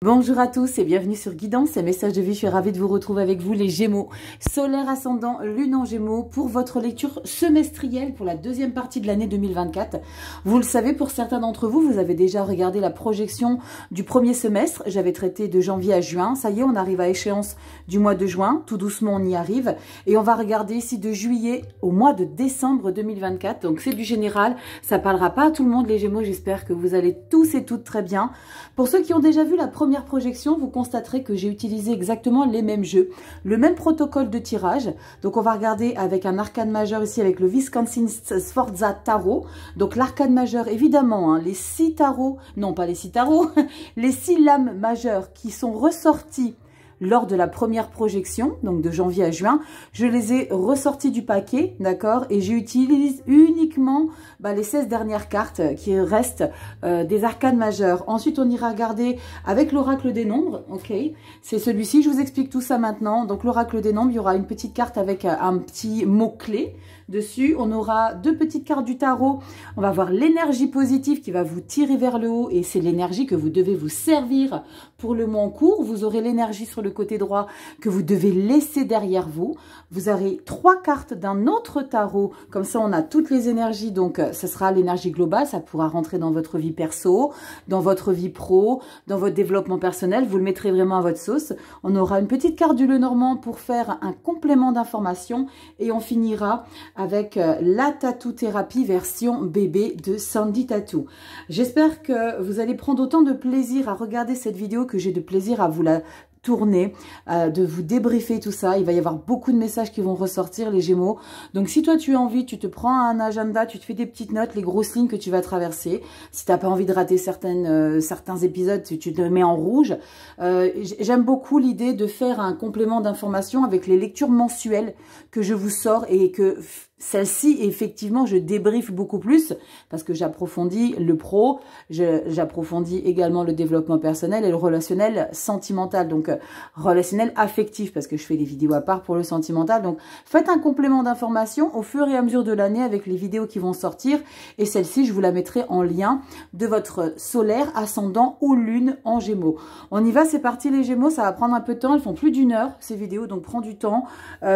Bonjour à tous et bienvenue sur Guidance et Message de vie. Je suis ravie de vous retrouver avec vous les Gémeaux. Solaire ascendant, lune en Gémeaux pour votre lecture semestrielle pour la deuxième partie de l'année 2024. Vous le savez, pour certains d'entre vous, vous avez déjà regardé la projection du premier semestre. J'avais traité de janvier à juin. Ça y est, on arrive à échéance du mois de juin. Tout doucement, on y arrive. Et on va regarder ici de juillet au mois de décembre 2024. Donc c'est du général. Ça parlera pas à tout le monde les Gémeaux. J'espère que vous allez tous et toutes très bien. Pour ceux qui ont déjà vu la première projection, vous constaterez que j'ai utilisé exactement les mêmes jeux, le même protocole de tirage. Donc on va regarder avec un arcane majeur ici avec le Wisconsin Sforza Tarot. Donc l'arcane majeur évidemment, hein, les 6 tarots, non pas les 6 tarots, les 6 lames majeures qui sont ressorties lors de la première projection, donc de janvier à juin, je les ai ressortis du paquet, d'accord, et j'utilise uniquement les 16 dernières cartes qui restent des arcanes majeurs. Ensuite, on ira regarder avec l'oracle des nombres, ok, c'est celui-ci, je vous explique tout ça maintenant. Donc l'oracle des nombres, il y aura une petite carte avec un petit mot-clé dessus. On aura 2 petites cartes du tarot. On va voir l'énergie positive qui va vous tirer vers le haut et c'est l'énergie que vous devez vous servir pour le mois en cours. Vous aurez l'énergie sur le côté droit que vous devez laisser derrière vous. Vous aurez 3 cartes d'un autre tarot. Comme ça, on a toutes les énergies. Donc, ce sera l'énergie globale. Ça pourra rentrer dans votre vie perso, dans votre vie pro, dans votre développement personnel. Vous le mettrez vraiment à votre sauce. On aura une petite carte du Lenormand pour faire un complément d'information. Et on finira avec la tattoo thérapie version bébé de Sandy Tattoo. J'espère que vous allez prendre autant de plaisir à regarder cette vidéo que j'ai de plaisir à vous la tourner, de vous débriefer tout ça. Il va y avoir beaucoup de messages qui vont ressortir les Gémeaux. Donc si toi tu as envie, tu te prends un agenda, tu te fais des petites notes, les grosses lignes que tu vas traverser. Si tu n'as pas envie de rater certains épisodes, tu te mets en rouge. J'aime beaucoup l'idée de faire un complément d'information avec les lectures mensuelles que je vous sors et que celle-ci, effectivement, je débriefe beaucoup plus parce que j'approfondis le pro, j'approfondis également le développement personnel et le relationnel sentimental, donc relationnel affectif parce que je fais des vidéos à part pour le sentimental. Donc, faites un complément d'information au fur et à mesure de l'année avec les vidéos qui vont sortir et celle-ci, je vous la mettrai en lien de votre solaire, ascendant ou lune en Gémeaux. On y va, c'est parti les Gémeaux, ça va prendre un peu de temps, elles font plus d'1 heure ces vidéos, donc prends du temps.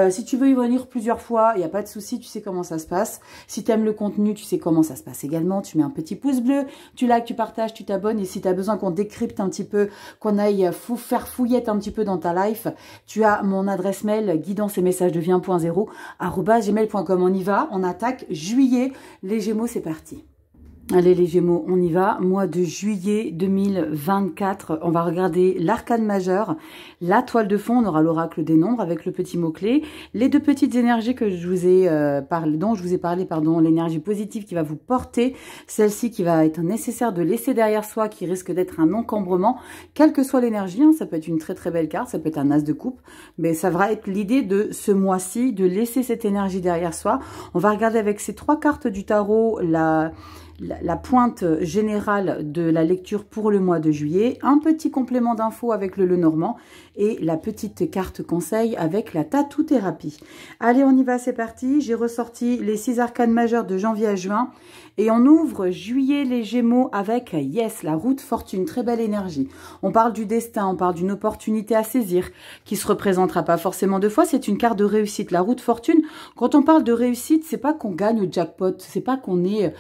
Si tu veux y venir plusieurs fois, il n'y a pas de souci, tu sais comment ça se passe. Si tu aimes le contenu, tu sais comment ça se passe également. Tu mets un petit pouce bleu, tu likes, tu partages, tu t'abonnes. Et si tu as besoin qu'on décrypte un petit peu, qu'on aille faire fouillette un petit peu dans ta life, tu as mon adresse mail guidance et messages de vie 1.0 @gmail.com. On y va, on attaque juillet. Les Gémeaux, c'est parti. Allez les Gémeaux, on y va. Mois de juillet 2024, on va regarder l'arcane majeur, la toile de fond, on aura l'oracle des nombres avec le petit mot-clé, les 2 petites énergies que je vous ai dont je vous ai parlé, l'énergie positive qui va vous porter, celle-ci qui va être nécessaire de laisser derrière soi, qui risque d'être un encombrement, quelle que soit l'énergie, hein, ça peut être une très très belle carte, ça peut être un as de coupe, mais ça va être l'idée de ce mois-ci, de laisser cette énergie derrière soi. On va regarder avec ces 3 cartes du tarot, la pointe générale de la lecture pour le mois de juillet, un petit complément d'infos avec le Lenormand et la petite carte conseil avec la tattoo thérapie. Allez, on y va, c'est parti. J'ai ressorti les 6 arcanes majeures de janvier à juin et on ouvre juillet les Gémeaux avec yes, la route fortune, très belle énergie. On parle du destin, on parle d'une opportunité à saisir qui se représentera pas forcément 2 fois, c'est une carte de réussite. La route fortune, quand on parle de réussite, c'est pas qu'on gagne au jackpot, c'est pas qu'on est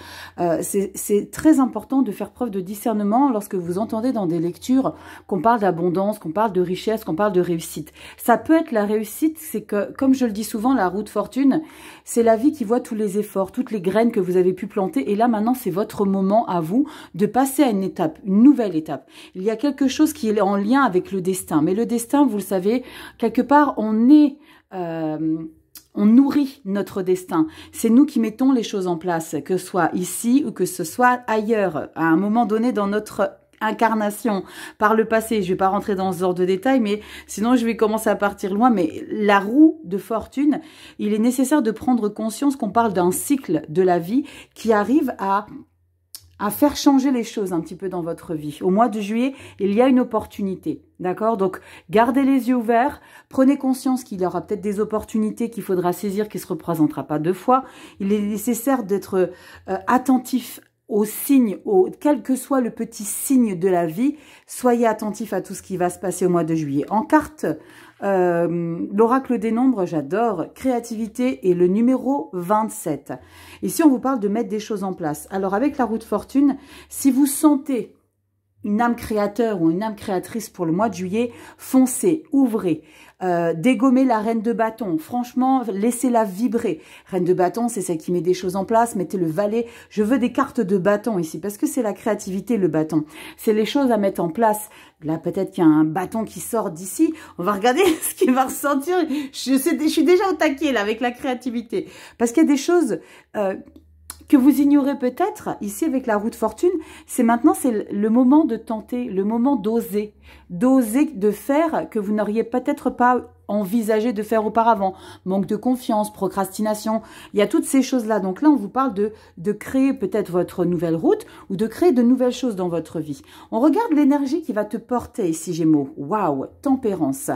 c'est très important de faire preuve de discernement lorsque vous entendez dans des lectures qu'on parle d'abondance, qu'on parle de richesse, qu'on parle de réussite. Ça peut être la réussite, c'est que, comme je le dis souvent, la route fortune, c'est la vie qui voit tous les efforts, toutes les graines que vous avez pu planter. Et là, maintenant, c'est votre moment à vous de passer à une étape, une nouvelle étape. Il y a quelque chose qui est en lien avec le destin. Mais le destin, vous le savez, quelque part, on nourrit notre destin. C'est nous qui mettons les choses en place, que ce soit ici ou que ce soit ailleurs, à un moment donné dans notre incarnation par le passé. Je vais pas rentrer dans ce genre de détails, mais sinon je vais commencer à partir loin. Mais la roue de fortune, il est nécessaire de prendre conscience qu'on parle d'un cycle de la vie qui arrive à faire changer les choses un petit peu dans votre vie. Au mois de juillet, il y a une opportunité, d'accord? Donc, gardez les yeux ouverts, prenez conscience qu'il y aura peut-être des opportunités qu'il faudra saisir, qui ne se représentera pas 2 fois. Il est nécessaire d'être attentif aux signes, quel que soit le petit signe de la vie, soyez attentifs à tout ce qui va se passer au mois de juillet. En carte, l'oracle des nombres, j'adore, créativité et le numéro 27. Ici, on vous parle de mettre des choses en place. Alors, avec la roue de fortune, si vous sentez une âme créateur ou une âme créatrice pour le mois de juillet, foncez, ouvrez. Dégommez la reine de bâton. Franchement, laissez-la vibrer. Reine de bâton, c'est celle qui met des choses en place. Mettez le valet. Je veux des cartes de bâton ici parce que c'est la créativité, le bâton. C'est les choses à mettre en place. Là, peut-être qu'il y a un bâton qui sort d'ici. On va regarder ce qui va ressortir. Je suis déjà au taquet là avec la créativité. Parce qu'il y a des choses que vous ignorez peut-être, ici avec la roue de fortune, c'est le moment de tenter, le moment d'oser de faire que vous n'auriez peut-être pas envisagé de faire auparavant. Manque de confiance, procrastination, il y a toutes ces choses-là. Donc là, on vous parle de créer peut-être votre nouvelle route ou de créer de nouvelles choses dans votre vie. On regarde l'énergie qui va te porter ici, Gémeaux. Waouh, tempérance.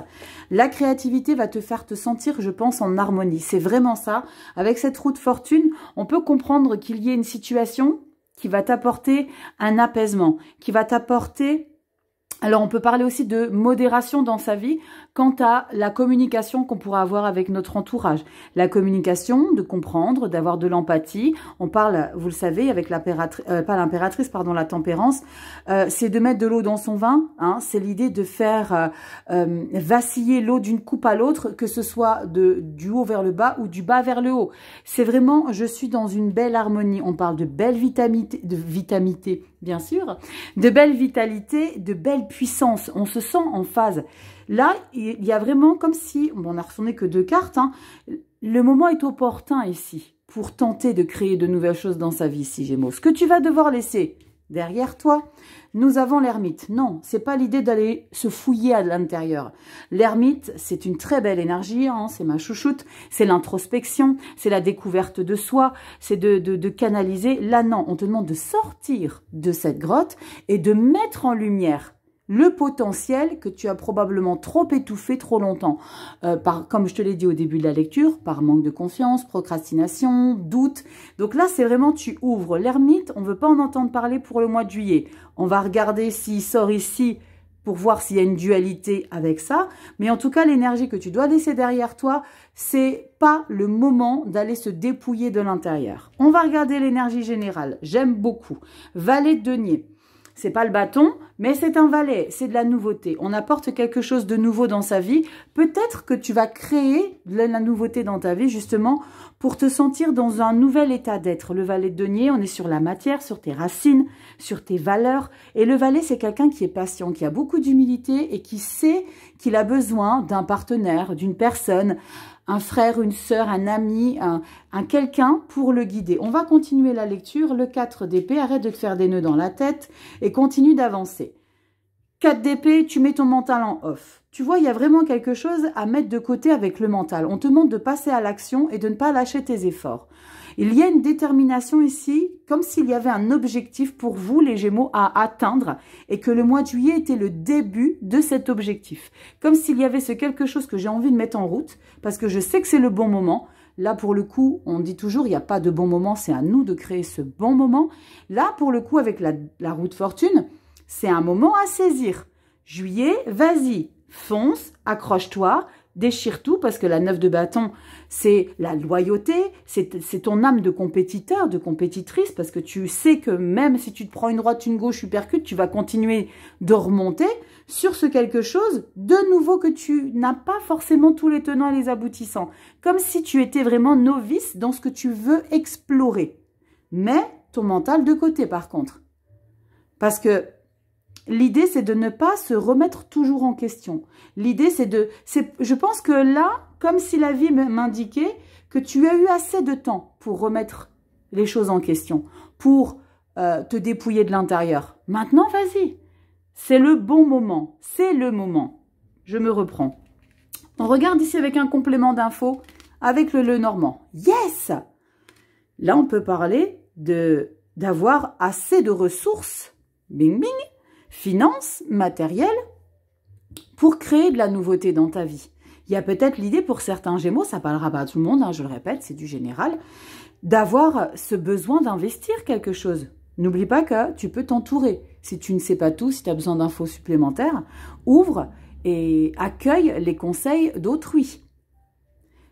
La créativité va te faire te sentir, je pense, en harmonie. C'est vraiment ça. Avec cette roue de fortune, on peut comprendre qu'il y ait une situation qui va t'apporter un apaisement, qui va t'apporter... Alors, on peut parler aussi de modération dans sa vie quant à la communication qu'on pourra avoir avec notre entourage. La communication, de comprendre, d'avoir de l'empathie. On parle, vous le savez, avec l'impératrice, pas l'impératrice, pardon, la tempérance, c'est de mettre de l'eau dans son vin. Hein, c'est l'idée de faire vaciller l'eau d'une coupe à l'autre, que ce soit du haut vers le bas ou du bas vers le haut. C'est vraiment, je suis dans une belle harmonie. On parle de belle vitamité, bien sûr, de belle vitalité, de belle puissance. On se sent en phase. Là, il y a vraiment comme si, bon, on n'a retourné que 2 cartes, hein, le moment est opportun ici pour tenter de créer de nouvelles choses dans sa vie ici, Gémeaux. Ce que tu vas devoir laisser derrière toi, nous avons l'ermite. Non, c'est pas l'idée d'aller se fouiller à l'intérieur. L'ermite, c'est une très belle énergie, hein, c'est ma chouchoute, c'est l'introspection, c'est la découverte de soi, c'est de canaliser. Là, non, on te demande de sortir de cette grotte et de mettre en lumière le potentiel que tu as probablement trop étouffé trop longtemps. Comme je te l'ai dit au début de la lecture, par manque de confiance, procrastination, doute. Donc là, c'est vraiment, tu ouvres. L'ermite, on ne veut pas en entendre parler pour le mois de juillet. On va regarder s'il sort ici pour voir s'il y a une dualité avec ça. Mais en tout cas, l'énergie que tu dois laisser derrière toi, c'est pas le moment d'aller se dépouiller de l'intérieur. On va regarder l'énergie générale. J'aime beaucoup. Valet de denier. C'est pas le bâton, mais c'est un valet, c'est de la nouveauté. On apporte quelque chose de nouveau dans sa vie. Peut-être que tu vas créer de la nouveauté dans ta vie, justement, pour te sentir dans un nouvel état d'être. Le valet de denier, on est sur la matière, sur tes racines, sur tes valeurs. Et le valet, c'est quelqu'un qui est patient, qui a beaucoup d'humilité et qui sait qu'il a besoin d'un partenaire, d'une personne, un frère, une sœur, un ami, un quelqu'un pour le guider. On va continuer la lecture. Le 4 d'épée, arrête de te faire des nœuds dans la tête et continue d'avancer. 4 d'épée, tu mets ton mental en off. Tu vois, il y a vraiment quelque chose à mettre de côté avec le mental. On te demande de passer à l'action et de ne pas lâcher tes efforts. Il y a une détermination ici, comme s'il y avait un objectif pour vous, les Gémeaux, à atteindre et que le mois de juillet était le début de cet objectif. Comme s'il y avait ce quelque chose que j'ai envie de mettre en route parce que je sais que c'est le bon moment. Là, pour le coup, on dit toujours, il n'y a pas de bon moment, c'est à nous de créer ce bon moment. Là, pour le coup, avec la roue de fortune, c'est un moment à saisir. Juillet, vas-y, fonce, accroche-toi, déchire tout parce que la 9 de bâton, c'est la loyauté, c'est ton âme de compétiteur, de compétitrice parce que tu sais que même si tu te prends une droite, une gauche, tu percutes, tu vas continuer de remonter sur ce quelque chose de nouveau que tu n'as pas forcément tous les tenants et les aboutissants. Comme si tu étais vraiment novice dans ce que tu veux explorer. Mais ton mental de côté par contre. Parce que l'idée, c'est de ne pas se remettre toujours en question. L'idée, je pense que là, comme si la vie m'indiquait que tu as eu assez de temps pour remettre les choses en question, pour te dépouiller de l'intérieur. Maintenant, vas-y. C'est le bon moment. C'est le moment. Je me reprends. On regarde ici avec un complément d'infos avec le Normand. Yes! Là, on peut parler d'avoir assez de ressources. Bing, bing. Finances, matériel, pour créer de la nouveauté dans ta vie. Il y a peut-être l'idée pour certains Gémeaux, ça parlera pas à tout le monde, hein, je le répète, c'est du général, d'avoir ce besoin d'investir quelque chose. N'oublie pas que tu peux t'entourer. Si tu ne sais pas tout, si tu as besoin d'infos supplémentaires, ouvre et accueille les conseils d'autrui.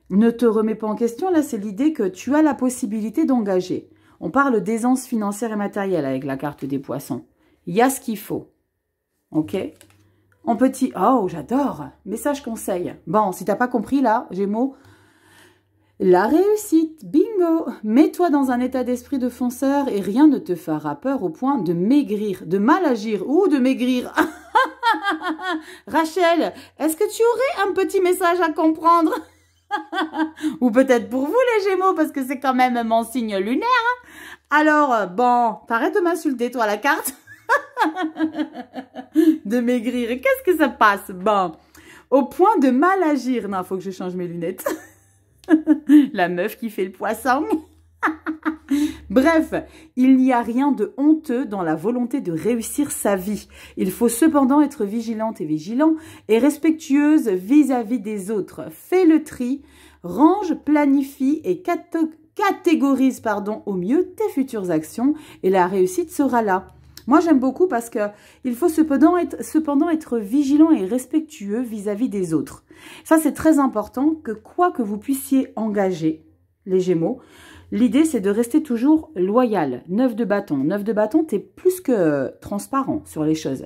Ne te remets pas en question, là c'est l'idée que tu as la possibilité d'engager. On parle d'aisance financière et matérielle avec la carte des poissons. Il y a ce qu'il faut. Ok? En petit, oh j'adore, message conseil. Bon, si tu n'as pas compris là, Gémeaux, la réussite, bingo. Mets-toi dans un état d'esprit de fonceur et rien ne te fera peur au point de maigrir, de mal agir ou de maigrir. Rachel, est-ce que tu aurais un petit message à comprendre? Ou peut-être pour vous les Gémeaux, parce que c'est quand même mon signe lunaire. Alors, bon, t'arrêtes de m'insulter toi la carte. De maigrir, et qu'est-ce que ça passe? Bon, au point de mal agir. Non, faut que je change mes lunettes. La meuf qui fait le poisson. Bref, il n'y a rien de honteux dans la volonté de réussir sa vie. Il faut cependant être vigilante et vigilant et respectueuse vis-à-vis des autres. Fais le tri, range, planifie et catégorise au mieux tes futures actions et la réussite sera là. Moi, j'aime beaucoup parce que il faut cependant être vigilant et respectueux vis-à-vis des autres. Ça, c'est très important que quoi que vous puissiez engager, les Gémeaux, l'idée, c'est de rester toujours loyal. 9 de bâton. 9 de bâton, tu es plus que transparent sur les choses.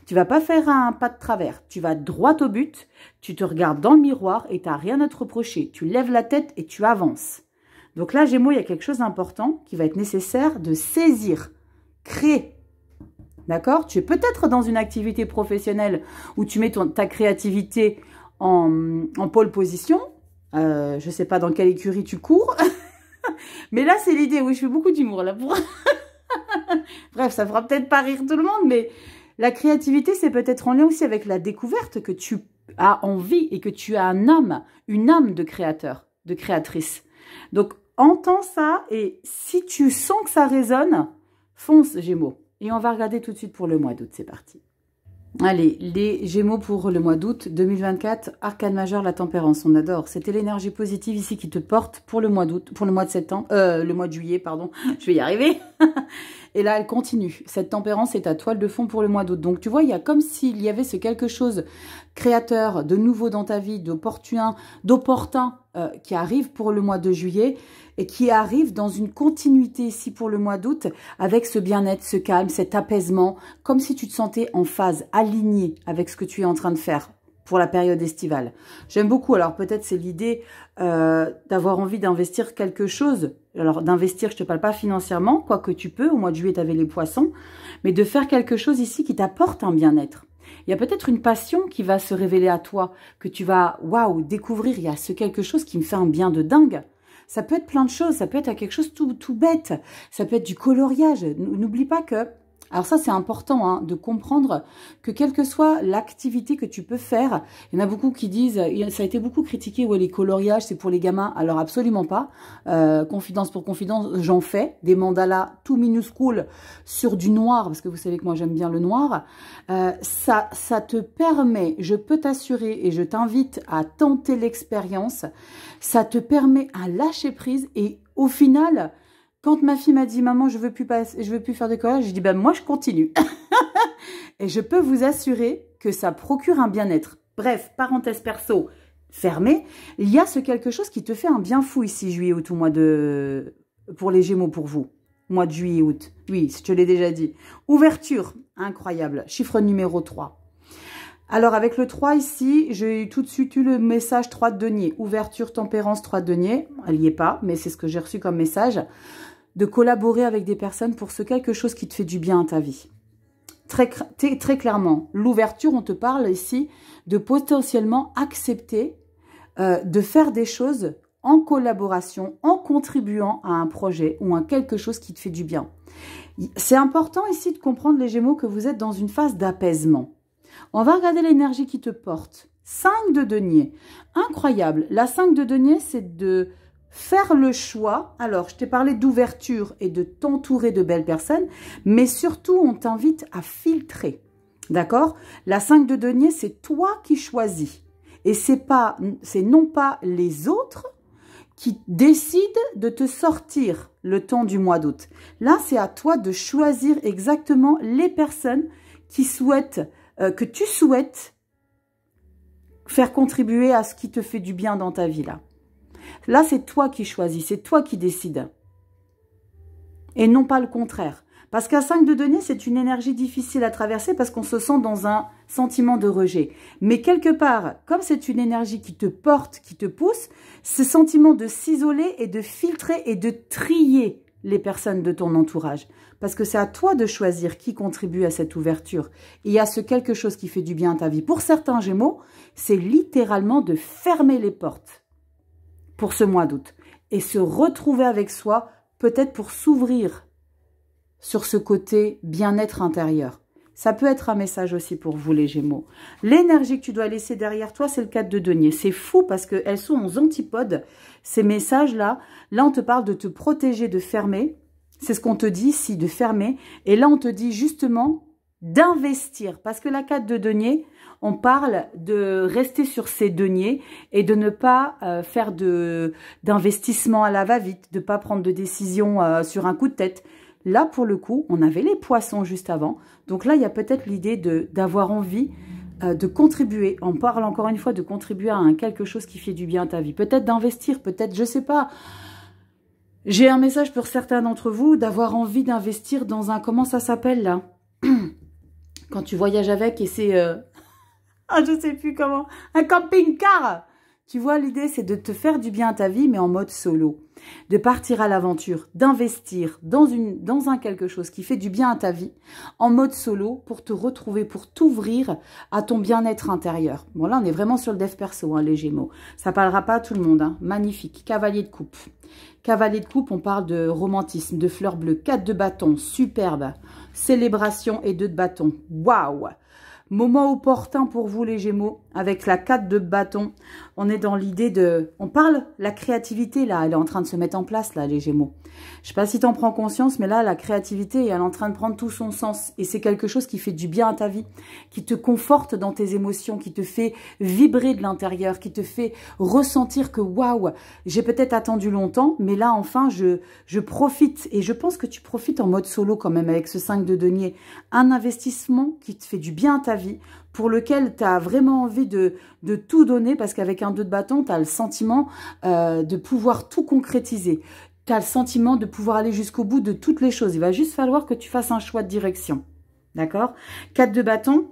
Tu vas pas faire un pas de travers. Tu vas droit au but, tu te regardes dans le miroir et tu n'as rien à te reprocher. Tu lèves la tête et tu avances. Donc là, Gémeaux, il y a quelque chose d'important qui va être nécessaire de saisir, créer. D'accord? Tu es peut-être dans une activité professionnelle où tu mets ta créativité en pole position. Je ne sais pas dans quelle écurie tu cours. Mais là, c'est l'idée. Oui, je fais beaucoup d'humour là pour... Bref, ça fera peut-être pas rire tout le monde, mais la créativité, c'est peut-être en lien aussi avec la découverte que tu as envie et que tu as une âme de créateur, de créatrice. Donc, entends ça et si tu sens que ça résonne, fonce, Gémeaux. Et on va regarder tout de suite pour le mois d'août, c'est parti. Allez, les Gémeaux pour le mois d'août 2024, arcane majeur, la tempérance, on adore. C'était l'énergie positive ici qui te porte pour le mois d'août, pour le mois de septembre, le mois de juillet, pardon, je vais y arriver. Et là, elle continue. Cette tempérance est ta toile de fond pour le mois d'août. Donc, tu vois, il y a comme s'il y avait ce quelque chose créateur, de nouveau dans ta vie, d'opportun, qui arrive pour le mois de juillet et qui arrive dans une continuité ici pour le mois d'août avec ce bien-être, ce calme, cet apaisement, comme si tu te sentais en phase, aligné avec ce que tu es en train de faire pour la période estivale. J'aime beaucoup. Alors, peut-être c'est l'idée d'avoir envie d'investir quelque chose. Alors, d'investir, je te parle pas financièrement, quoique tu peux. Au mois de juillet, tu avais les poissons. Mais de faire quelque chose ici qui t'apporte un bien-être. Il y a peut-être une passion qui va se révéler à toi, que tu vas, waouh, découvrir. Il y a ce quelque chose qui me fait un bien de dingue. Ça peut être plein de choses. Ça peut être quelque chose tout bête. Ça peut être du coloriage. N'oublie pas que... Alors ça, c'est important hein, de comprendre que quelle que soit l'activité que tu peux faire, il y en a beaucoup qui disent, ça a été beaucoup critiqué, ouais, les coloriages, c'est pour les gamins. Alors absolument pas. Confidence pour confidence, j'en fais des mandalas tout minuscules sur du noir, parce que vous savez que moi j'aime bien le noir. Ça te permet, je peux t'assurer et je t'invite à tenter l'expérience, ça te permet à lâcher prise et au final... Quand ma fille m'a dit « Maman, je veux plus faire de collage », j'ai dit « Ben moi, je continue. » Et je peux vous assurer que ça procure un bien-être. Bref, parenthèse perso fermée, il y a ce quelque chose qui te fait un bien fou ici, juillet, août, au mois de... pour les Gémeaux, pour vous. Mois de juillet, août. Oui, je te l'ai déjà dit. Ouverture, incroyable. Chiffre numéro 3. Alors, avec le 3 ici, j'ai tout de suite eu le message 3 de denier. Ouverture, tempérance, 3 de denier. Elle n'y est pas, mais c'est ce que j'ai reçu comme message. De collaborer avec des personnes pour ce quelque chose qui te fait du bien à ta vie. Très clairement, l'ouverture, on te parle ici de potentiellement accepter de faire des choses en collaboration, en contribuant à un projet ou à quelque chose qui te fait du bien. C'est important ici de comprendre, les Gémeaux, que vous êtes dans une phase d'apaisement. On va regarder l'énergie qui te porte. 5 de denier. Incroyable. La 5 de denier, c'est de... faire le choix, alors je t'ai parlé d'ouverture et de t'entourer de belles personnes, mais surtout on t'invite à filtrer, d'accord? La 5 de denier, c'est toi qui choisis. Et c'est non pas les autres qui décide de te sortir le temps du mois d'août. Là, c'est à toi de choisir exactement les personnes qui souhaitent, que tu souhaites faire contribuer à ce qui te fait du bien dans ta vie là. Là, c'est toi qui choisis, c'est toi qui décides. Et non pas le contraire. Parce qu'un 5 de denier, c'est une énergie difficile à traverser parce qu'on se sent dans un sentiment de rejet. Mais quelque part, comme c'est une énergie qui te porte, qui te pousse, ce sentiment de s'isoler et de filtrer et de trier les personnes de ton entourage. Parce que c'est à toi de choisir qui contribue à cette ouverture et à ce quelque chose qui fait du bien à ta vie. Pour certains Gémeaux, c'est littéralement de fermer les portes pour ce mois d'août et se retrouver avec soi, peut-être pour s'ouvrir sur ce côté bien-être intérieur. Ça peut être un message aussi pour vous les Gémeaux. L'énergie que tu dois laisser derrière toi, c'est le 4 de denier. C'est fou parce qu'elles sont aux antipodes, ces messages-là. Là, on te parle de te protéger, de fermer. C'est ce qu'on te dit ici, de fermer. Et là, on te dit justement d'investir. Parce que la 4 de denier, on parle de rester sur ses deniers et de ne pas faire d'investissement à la va-vite, de ne pas prendre de décision sur un coup de tête. Là, pour le coup, on avait les poissons juste avant. Donc là, il y a peut-être l'idée d'avoir envie de contribuer. On parle encore une fois de contribuer à quelque chose qui fait du bien à ta vie. Peut-être d'investir, peut-être, je sais pas. J'ai un message pour certains d'entre vous d'avoir envie d'investir dans un... Comment ça s'appelle là? Quand tu voyages avec et c'est... je sais plus comment. Un camping-car. Tu vois, l'idée, c'est de te faire du bien à ta vie, mais en mode solo. De partir à l'aventure, d'investir dans un quelque chose qui fait du bien à ta vie, en mode solo, pour te retrouver, pour t'ouvrir à ton bien-être intérieur. Bon, là, on est vraiment sur le dev perso, hein, les Gémeaux. Ça parlera pas à tout le monde, hein. Magnifique. Cavalier de coupe. Cavalier de coupe, on parle de romantisme, de fleurs bleues. 4 de bâton, superbe. Célébration et 2 de bâton. Waouh! Moment opportun pour vous les Gémeaux, avec la 4 de bâton. On est dans l'idée de... On parle, la créativité, là, elle est en train de se mettre en place, là, les Gémeaux. Je sais pas si tu en prends conscience, mais là, la créativité, elle est en train de prendre tout son sens. Et c'est quelque chose qui fait du bien à ta vie, qui te conforte dans tes émotions, qui te fait vibrer de l'intérieur, qui te fait ressentir que, waouh, j'ai peut-être attendu longtemps, mais là, enfin, je profite. Et je pense que tu profites en mode solo quand même, avec ce 5 de denier. Un investissement qui te fait du bien à ta vie, pour lequel tu as vraiment envie de tout donner, parce qu'avec un 2 de bâton, tu as le sentiment de pouvoir tout concrétiser. Tu as le sentiment de pouvoir aller jusqu'au bout de toutes les choses. Il va juste falloir que tu fasses un choix de direction. D'accord? 4 de bâton,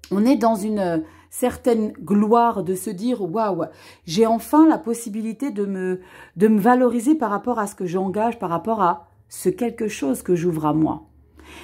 on est dans une certaine gloire de se dire, waouh, j'ai enfin la possibilité de me valoriser par rapport à ce que j'engage, par rapport à ce quelque chose que j'ouvre à moi.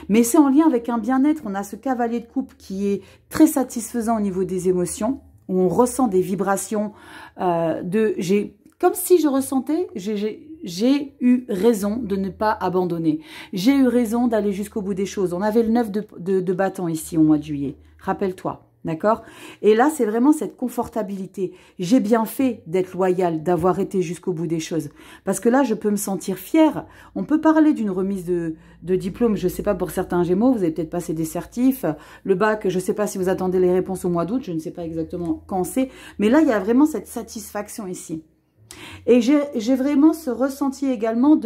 Mais c'est en lien avec un bien-être. On a ce cavalier de coupe qui est très satisfaisant au niveau des émotions, où on ressent des vibrations comme si je ressentais, j'ai eu raison de ne pas abandonner. J'ai eu raison d'aller jusqu'au bout des choses. On avait le 9 de bâton ici au mois de juillet. Rappelle-toi. D'accord? Et là, c'est vraiment cette confortabilité. J'ai bien fait d'être loyale, d'avoir été jusqu'au bout des choses. Parce que là, je peux me sentir fière. On peut parler d'une remise de diplôme, je ne sais pas, pour certains Gémeaux, vous avez peut-être passé des certifs. Le bac, je ne sais pas si vous attendez les réponses au mois d'août, je ne sais pas exactement quand c'est. Mais là, il y a vraiment cette satisfaction ici. Et j'ai vraiment ce ressenti également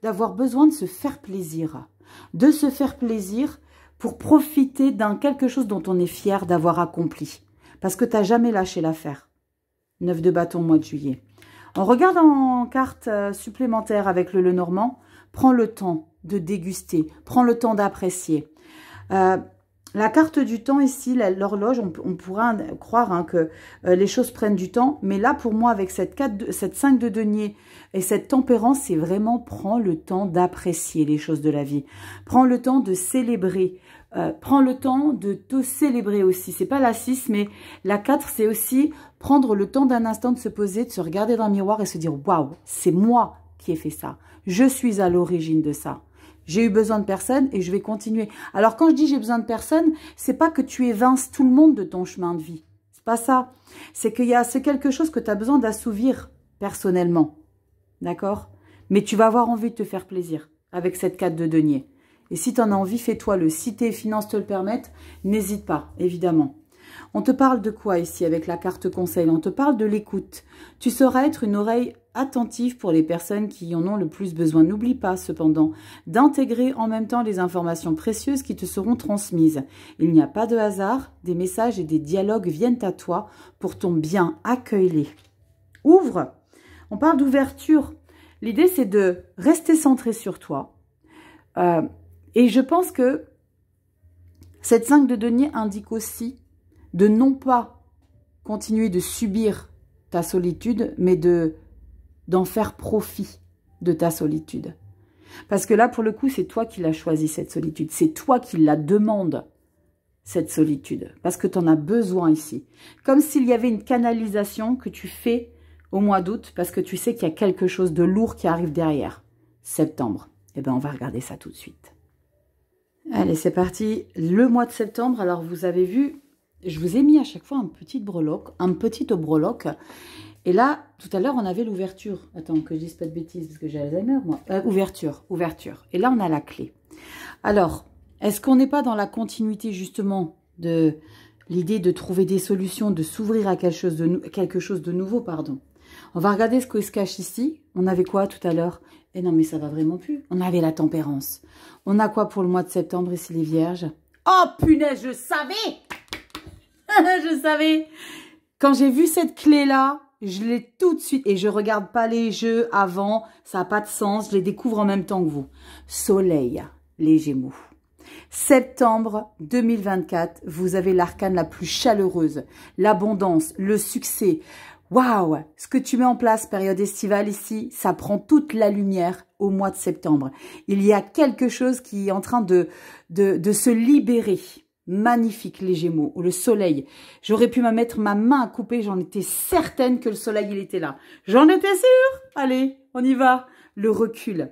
d'avoir besoin de se faire plaisir. De se faire plaisir pour profiter d'un quelque chose dont on est fier d'avoir accompli. Parce que tu n'as jamais lâché l'affaire. 9 de bâton au mois de juillet. On regarde en carte supplémentaire avec le Lenormand. Prends le temps de déguster. Prends le temps d'apprécier. La carte du temps ici, l'horloge, on pourra croire hein, que les choses prennent du temps. Mais là, pour moi, avec cette 5 de denier et cette tempérance, c'est vraiment prends le temps d'apprécier les choses de la vie. Prends le temps de célébrer. Prends le temps de te célébrer aussi. C'est pas la 6, mais la 4, c'est aussi prendre le temps d'un instant de se poser, de se regarder dans le miroir et se dire « Waouh, c'est moi qui ai fait ça. Je suis à l'origine de ça. » J'ai eu besoin de personne et je vais continuer. Alors, quand je dis j'ai besoin de personne, c'est pas que tu évinces tout le monde de ton chemin de vie. C'est pas ça. C'est c'est quelque chose que tu as besoin d'assouvir personnellement. D'accord? Mais tu vas avoir envie de te faire plaisir avec cette 4 de denier. Et si tu en as envie, fais-toi-le. Si tes finances te le permettent, n'hésite pas, évidemment. On te parle de quoi ici avec la carte conseil? On te parle de l'écoute. Tu sauras être une oreille attentive pour les personnes qui en ont le plus besoin. N'oublie pas cependant d'intégrer en même temps les informations précieuses qui te seront transmises. Il n'y a pas de hasard, des messages et des dialogues viennent à toi pour ton bien. Accueille-les. Ouvre. On parle d'ouverture. L'idée, c'est de rester centré sur toi. Et je pense que cette 5 de denier indique aussi de non pas continuer de subir ta solitude, mais d'en faire profit de ta solitude. Parce que là, pour le coup, c'est toi qui l'as choisi, cette solitude. C'est toi qui la demandes, cette solitude. Parce que tu en as besoin ici. Comme s'il y avait une canalisation que tu fais au mois d'août, parce que tu sais qu'il y a quelque chose de lourd qui arrive derrière. Septembre. Eh bien, on va regarder ça tout de suite. Allez, c'est parti. Le mois de septembre, alors vous avez vu, je vous ai mis à chaque fois un petit breloque. Et là, tout à l'heure, on avait l'ouverture. Attends, que je dise pas de bêtises, parce que j'ai Alzheimer, moi. Ouverture. Et là, on a la clé. Alors, est-ce qu'on n'est pas dans la continuité, justement, de l'idée de trouver des solutions, de s'ouvrir à quelque chose de nouveau, pardon. On va regarder ce qui se cache ici. On avait quoi tout à l'heure? Eh non, mais ça va vraiment plus. On avait la tempérance. On a quoi pour le mois de septembre ici, les vierges? Oh, punaise, je savais. Je savais. Quand j'ai vu cette clé-là, je l'ai tout de suite. Et je regarde pas les jeux avant. Ça n'a pas de sens. Je les découvre en même temps que vous. Soleil, les Gémeaux. Septembre 2024, vous avez l'arcane la plus chaleureuse. L'abondance, le succès. Waouh! Ce que tu mets en place, période estivale ici, ça prend toute la lumière au mois de septembre. Il y a quelque chose qui est en train de se libérer. Magnifique, les Gémeaux, ou le soleil. J'aurais pu me mettre ma main à couper, j'en étais certaine que le soleil, il était là. J'en étais sûre. Allez, on y va. Le recul.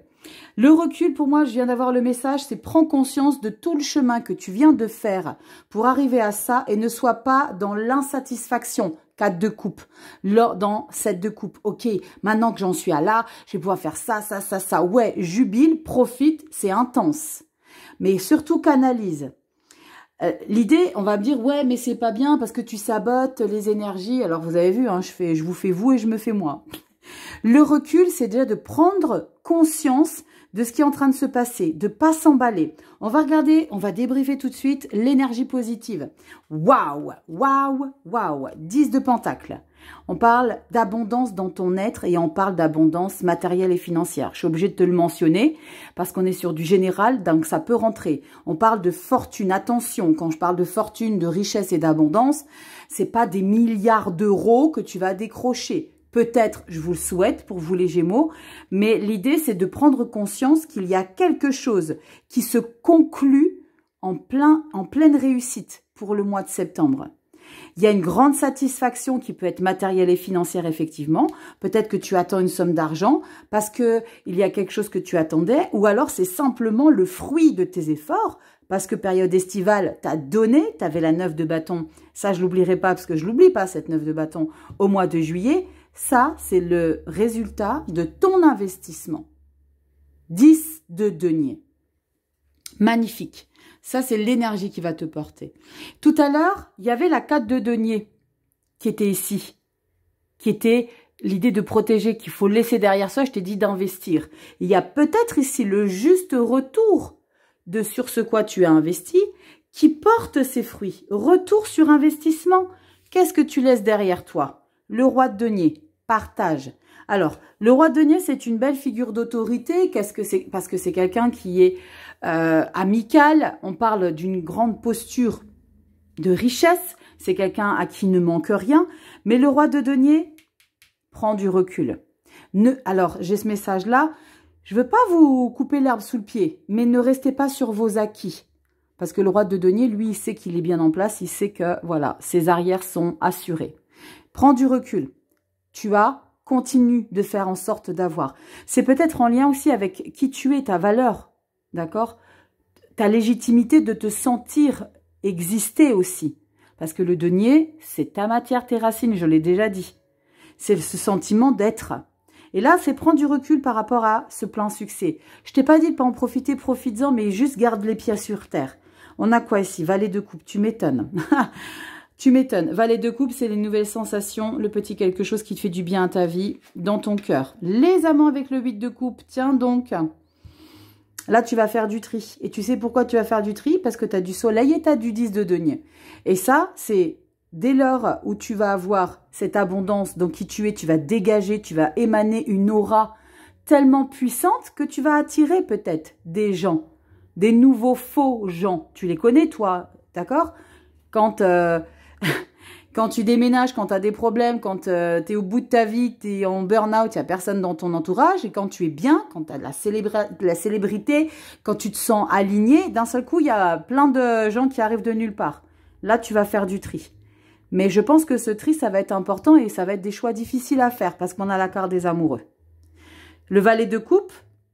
Le recul, pour moi, je viens d'avoir le message, c'est prends conscience de tout le chemin que tu viens de faire pour arriver à ça et ne sois pas dans l'insatisfaction. 4 de coupe, dans 7 de coupe. Ok, maintenant que j'en suis à là, je vais pouvoir faire ça, ça, ça, ça. Ouais, jubile, profite, c'est intense. Mais surtout canalise. L'idée, on va me dire, ouais, mais c'est pas bien parce que tu sabotes les énergies. Alors, vous avez vu, hein, je vous fais vous et je me fais moi. Le recul, c'est déjà de prendre conscience de ce qui est en train de se passer, de pas s'emballer. On va regarder, on va débriefer tout de suite l'énergie positive. Waouh, waouh, waouh, 10 de pentacles. On parle d'abondance dans ton être et on parle d'abondance matérielle et financière. Je suis obligée de te le mentionner parce qu'on est sur du général, donc ça peut rentrer. On parle de fortune, attention, quand je parle de fortune, de richesse et d'abondance, c'est pas des milliards d'euros que tu vas décrocher. Peut-être, je vous le souhaite pour vous les Gémeaux, mais l'idée c'est de prendre conscience qu'il y a quelque chose qui se conclut en pleine réussite pour le mois de septembre. Il y a une grande satisfaction qui peut être matérielle et financière effectivement. Peut-être que tu attends une somme d'argent parce que il y a quelque chose que tu attendais ou alors c'est simplement le fruit de tes efforts parce que période estivale, t'as donné, t'avais la 9 de bâton. Ça, je l'oublierai pas parce que je l'oublie pas cette 9 de bâton au mois de juillet. Ça, c'est le résultat de ton investissement. 10 de denier. Magnifique. Ça, c'est l'énergie qui va te porter. Tout à l'heure, il y avait la 4 de denier qui était ici. Qui était l'idée de protéger, qu'il faut laisser derrière soi. Je t'ai dit d'investir. Il y a peut-être ici le juste retour de sur ce quoi tu as investi qui porte ses fruits. Retour sur investissement. Qu'est-ce que tu laisses derrière toi? Le roi de denier. Partage. Alors, le roi de denier, c'est une belle figure d'autorité. Qu'est-ce que c'est? Parce que c'est quelqu'un qui est amical. On parle d'une grande posture de richesse. C'est quelqu'un à qui ne manque rien. Mais le roi de denier prend du recul. Alors, j'ai ce message-là. Je ne veux pas vous couper l'herbe sous le pied, mais ne restez pas sur vos acquis. Parce que le roi de denier, lui, il sait qu'il est bien en place. Il sait que, voilà, ses arrières sont assurées. Prends du recul. Tu as, continue de faire en sorte d'avoir. C'est peut-être en lien aussi avec qui tu es, ta valeur, d'accord? Ta légitimité de te sentir exister aussi. Parce que le denier, c'est ta matière, tes racines, je l'ai déjà dit. C'est ce sentiment d'être. Et là, c'est prendre du recul par rapport à ce plein succès. Je t'ai pas dit de pas en profiter, profites-en, mais juste garde les pieds sur terre. On a quoi ici? Valet de coupe, tu m'étonnes. Tu m'étonnes. Valet de coupe, c'est les nouvelles sensations, le petit quelque chose qui te fait du bien à ta vie, dans ton cœur. Les amants avec le 8 de coupe, tiens donc. Là, tu vas faire du tri. Et tu sais pourquoi tu vas faire du tri? Parce que tu as du soleil et tu as du 10 de denier. Et ça, c'est dès lors où tu vas avoir cette abondance dans qui tu es, tu vas dégager, tu vas émaner une aura tellement puissante que tu vas attirer peut-être des gens, des nouveaux faux gens. Tu les connais, toi, d'accord? Quand tu déménages, quand tu as des problèmes, quand tu es au bout de ta vie, tu es en burn-out, il n'y a personne dans ton entourage. Et quand tu es bien, quand tu as de la célébrité, quand tu te sens aligné, d'un seul coup, il y a plein de gens qui arrivent de nulle part. Là, tu vas faire du tri. Mais je pense que ce tri, ça va être important et ça va être des choix difficiles à faire parce qu'on a la carte des amoureux. Le valet de coupe,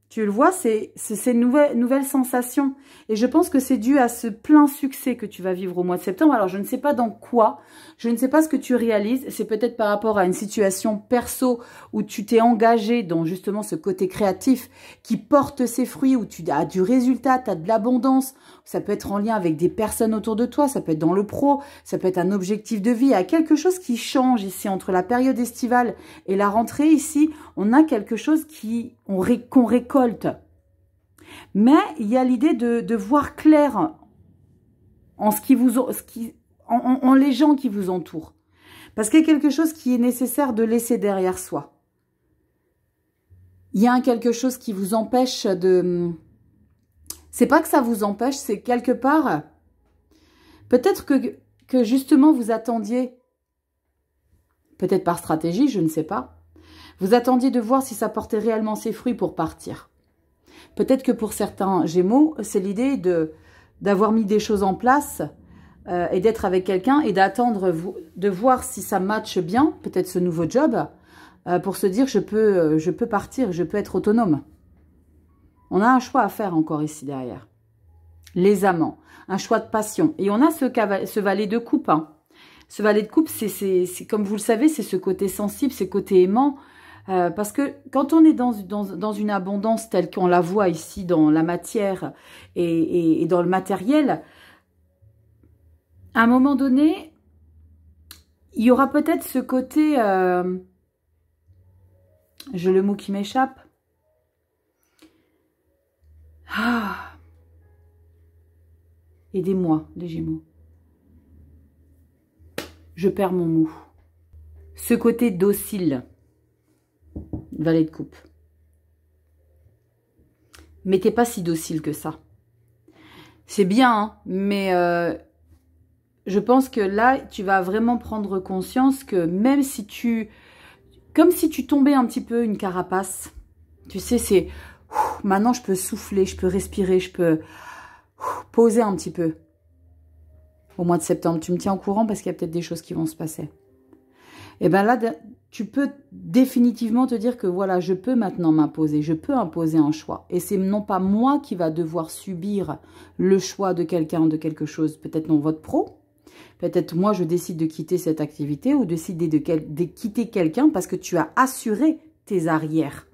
tu le vois, c'est une nouvelle sensation. Et je pense que c'est dû à ce plein succès que tu vas vivre au mois de septembre. Alors, je ne sais pas dans quoi, je ne sais pas ce que tu réalises. C'est peut-être par rapport à une situation perso où tu t'es engagé dans justement ce côté créatif qui porte ses fruits, où tu as du résultat, tu as de l'abondance. Ça peut être en lien avec des personnes autour de toi, ça peut être dans le pro, ça peut être un objectif de vie. Il y a quelque chose qui change ici entre la période estivale et la rentrée. Ici, on a quelque chose qu'on récolte. Mais il y a l'idée de voir clair en en les gens qui vous entourent. Parce qu'il y a quelque chose qui est nécessaire de laisser derrière soi. Il y a quelque chose qui vous empêche de... C'est pas que ça vous empêche, c'est quelque part... Peut-être que justement vous attendiez, peut-être par stratégie, je ne sais pas, vous attendiez de voir si ça portait réellement ses fruits pour partir. Peut-être que pour certains Gémeaux, c'est l'idée d'avoir mis des choses en place et d'être avec quelqu'un et d'attendre de voir si ça matche bien, peut-être ce nouveau job, pour se dire je peux partir, je peux être autonome. On a un choix à faire encore ici derrière. Les amants, un choix de passion. Et on a ce valet de coupe. Hein. Ce valet de coupe, c'est comme vous le savez, c'est ce côté sensible, ce côté aimant. Parce que quand on est dans une abondance telle qu'on la voit ici dans la matière et dans le matériel, à un moment donné, il y aura peut-être ce côté, j'ai le mot qui m'échappe. Ah. Aidez-moi, les Gémeaux. Je perds mon mot. Ce côté docile. Valet de coupe. Mais t'es pas si docile que ça. C'est bien, hein, mais je pense que là, tu vas vraiment prendre conscience que même si comme si tu tombais un petit peu une carapace, tu sais, c'est... Maintenant, je peux souffler, je peux respirer, je peux poser un petit peu. Au mois de septembre, tu me tiens au courant parce qu'il y a peut-être des choses qui vont se passer. Et bien là, tu peux définitivement te dire que voilà, je peux maintenant m'imposer, je peux imposer un choix. Et c'est non pas moi qui va devoir subir le choix de quelqu'un, de quelque chose, peut-être dans votre pro. Peut-être moi, je décide de quitter cette activité ou décider de quitter quelqu'un parce que tu as assuré tes arrières.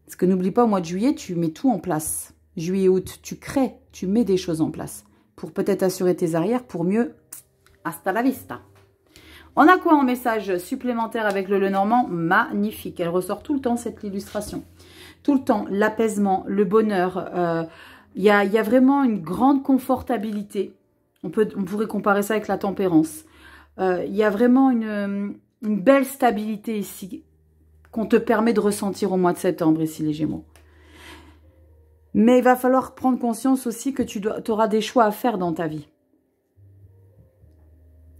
Parce que n'oublie pas, au mois de juillet, tu mets tout en place. Juillet, août, tu crées, tu mets des choses en place. Pour peut-être assurer tes arrières, pour mieux, hasta la vista. On a quoi en message supplémentaire avec le Lenormand? Magnifique. Elle ressort tout le temps, cette illustration. Tout le temps, l'apaisement, le bonheur. Il y a vraiment une grande confortabilité. On pourrait comparer ça avec la tempérance. Il y a vraiment une belle stabilité ici qu'on te permet de ressentir au mois de septembre, ici, les Gémeaux. Mais il va falloir prendre conscience aussi que tu auras des choix à faire dans ta vie.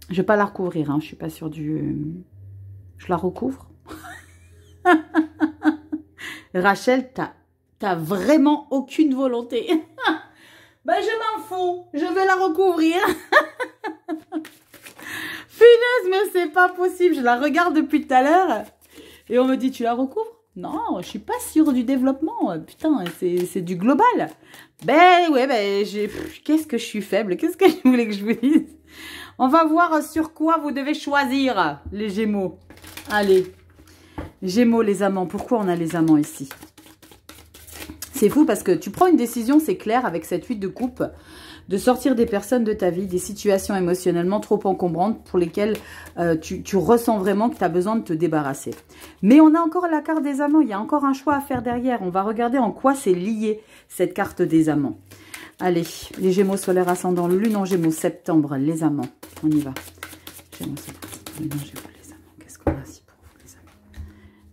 Je ne vais pas la recouvrir, hein, je ne suis pas sûre du... Je la recouvre. Rachel, t'as vraiment aucune volonté. Ben, je m'en fous, je vais la recouvrir. Punaise, mais c'est pas possible, je la regarde depuis tout à l'heure. Et on me dit, tu la recouvres? Non, je suis pas sûre du développement. Putain, c'est du global. Ben ouais, qu'est-ce que je suis faible. Qu'est-ce que je voulais que je vous dise? On va voir sur quoi vous devez choisir, les Gémeaux. Allez, Gémeaux, les amants. Pourquoi on a les amants ici? C'est fou parce que tu prends une décision, c'est clair, avec cette 8 de coupe. de sortir des personnes de ta vie, des situations émotionnellement trop encombrantes pour lesquelles tu ressens vraiment que tu as besoin de te débarrasser. Mais on a encore la carte des amants, il y a encore un choix à faire derrière. On va regarder en quoi c'est lié, cette carte des amants. Allez, les Gémeaux solaire ascendant, Lune en Gémeaux, septembre, les amants. On y va. Gémeaux solaire, Lune en Gémeaux, les amants. Qu'est-ce qu'on a ici pour vous, les amants?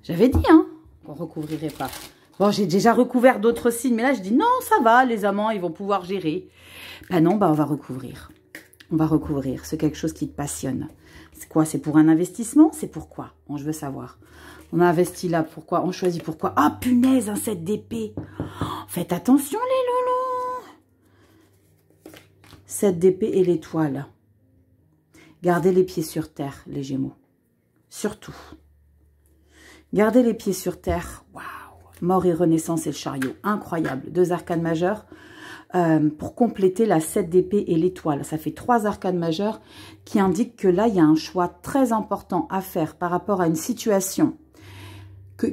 J'avais dit, hein, qu'on ne recouvrirait pas. Bon, j'ai déjà recouvert d'autres signes, mais là, je dis non, ça va, les amants, ils vont pouvoir gérer. Ben non, on va recouvrir. On va recouvrir. C'est quelque chose qui te passionne. C'est quoi? C'est pour un investissement? C'est pourquoi? Bon, je veux savoir. On a investi là, pourquoi? On choisit pourquoi? Ah, punaise, un 7 d'épée. Oh, faites attention, les loulous. 7 d'épée et l'étoile. Gardez les pieds sur terre, les Gémeaux. Surtout. Gardez les pieds sur terre. Waouh. Mort et renaissance et le chariot. Incroyable. 2 arcanes majeures pour compléter la 7 d'épée et l'étoile. Ça fait 3 arcanes majeures qui indiquent que là, il y a un choix très important à faire par rapport à une situation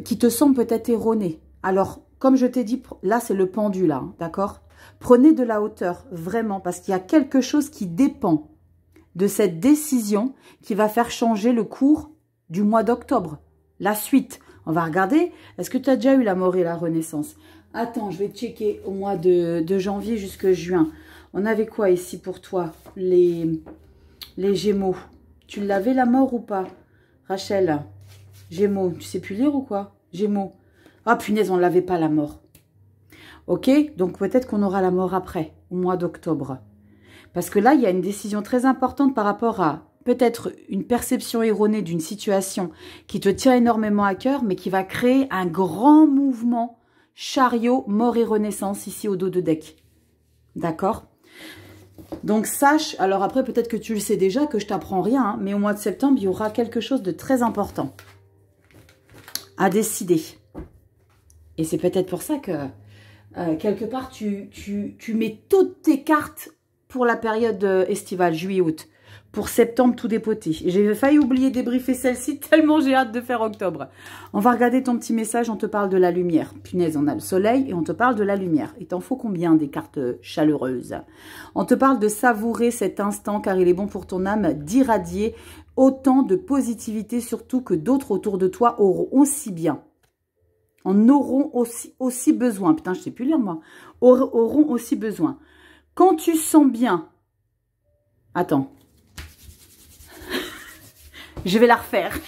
qui te semble peut-être erronée. Alors, comme je t'ai dit, là, c'est le pendule, hein, d'accord? Prenez de la hauteur, vraiment, parce qu'il y a quelque chose qui dépend de cette décision qui va faire changer le cours du mois d'octobre. La suite. On va regarder. Est-ce que tu as déjà eu la mort et la renaissance? Attends, je vais checker au mois de janvier jusqu'à juin. On avait quoi ici pour toi? Les Gémeaux. Tu l'avais la mort ou pas? Rachel, Gémeaux. Tu sais plus lire ou quoi? Gémeaux. Ah punaise, on ne l'avait pas la mort. Ok, donc peut-être qu'on aura la mort après, au mois d'octobre. Parce que là, il y a une décision très importante par rapport à peut-être une perception erronée d'une situation qui te tient énormément à cœur, mais qui va créer un grand mouvement chariot, mort et renaissance ici au dos de deck. D'accord? Donc sache, alors après peut-être que tu le sais déjà, que je t'apprends rien, hein, mais au mois de septembre, il y aura quelque chose de très important à décider. Et c'est peut-être pour ça que quelque part, tu mets toutes tes cartes pour la période estivale, juillet-août. Pour septembre, tout dépoté. J'ai failli oublier de débriefer celle-ci, tellement j'ai hâte de faire octobre. On va regarder ton petit message, on te parle de la lumière. Punaise, on a le soleil et on te parle de la lumière. Il t'en faut combien des cartes chaleureuses? On te parle de savourer cet instant car il est bon pour ton âme d'irradier autant de positivité, surtout que d'autres autour de toi auront aussi bien. En auront aussi besoin. Putain, je sais plus lire moi. Auront aussi besoin. Quand tu sens bien... Attends. Je vais la refaire.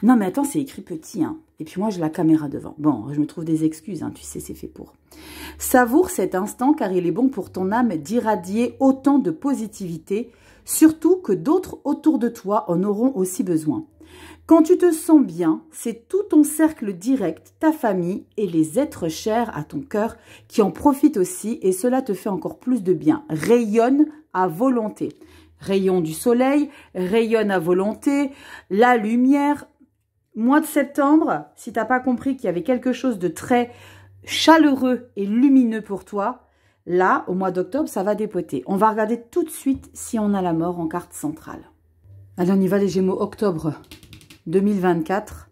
Non, mais attends, c'est écrit petit. Hein. Et puis moi, j'ai la caméra devant. Bon, je me trouve des excuses. Hein, tu sais, c'est fait pour. Savoure cet instant car il est bon pour ton âme d'irradier autant de positivité, surtout que d'autres autour de toi en auront aussi besoin. Quand tu te sens bien, c'est tout ton cercle direct, ta famille et les êtres chers à ton cœur qui en profitent aussi et cela te fait encore plus de bien. Rayonne à volonté. Rayon du soleil, rayonne à volonté, la lumière. Mois de septembre, si tu n'as pas compris qu'il y avait quelque chose de très chaleureux et lumineux pour toi, là, au mois d'octobre, ça va dépoter. On va regarder tout de suite si on a la mort en carte centrale. Allez, on y va les Gémeaux, octobre 2024.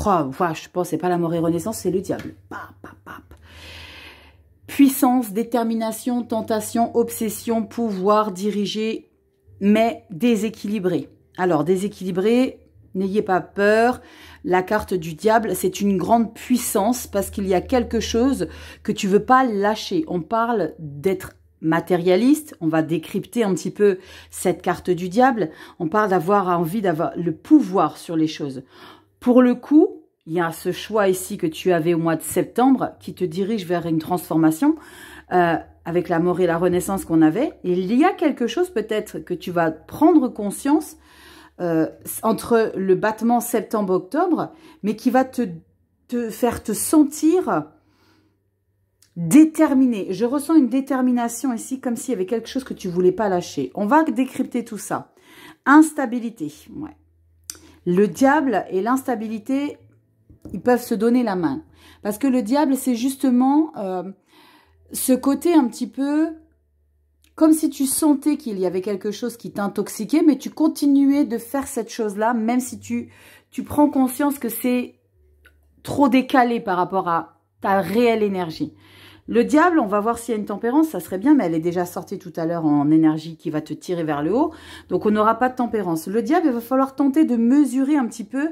Oh, je pense que c'est pas la mort et renaissance, c'est le diable. Pap, pap, pap. Puissance, détermination, tentation, obsession, pouvoir, diriger, mais déséquilibré. Alors, déséquilibré, n'ayez pas peur. La carte du diable, c'est une grande puissance parce qu'il y a quelque chose que tu veux pas lâcher. On parle d'être matérialiste, on va décrypter un petit peu cette carte du diable. On parle d'avoir envie d'avoir le pouvoir sur les choses. Pour le coup, il y a ce choix ici que tu avais au mois de septembre qui te dirige vers une transformation avec la mort et la renaissance qu'on avait. Et il y a quelque chose peut-être que tu vas prendre conscience entre le battement septembre-octobre, mais qui va te faire te sentir déterminé. Je ressens une détermination ici, comme s'il y avait quelque chose que tu ne voulais pas lâcher. On va décrypter tout ça. Instabilité. Ouais. Le diable et l'instabilité, ils peuvent se donner la main. Parce que le diable, c'est justement ce côté un petit peu comme si tu sentais qu'il y avait quelque chose qui t'intoxiquait, mais tu continuais de faire cette chose-là, même si tu prends conscience que c'est trop décalé par rapport à ta réelle énergie. Le diable, on va voir s'il y a une tempérance, ça serait bien, mais elle est déjà sortie tout à l'heure en énergie qui va te tirer vers le haut. Donc, on n'aura pas de tempérance. Le diable, il va falloir tenter de mesurer un petit peu.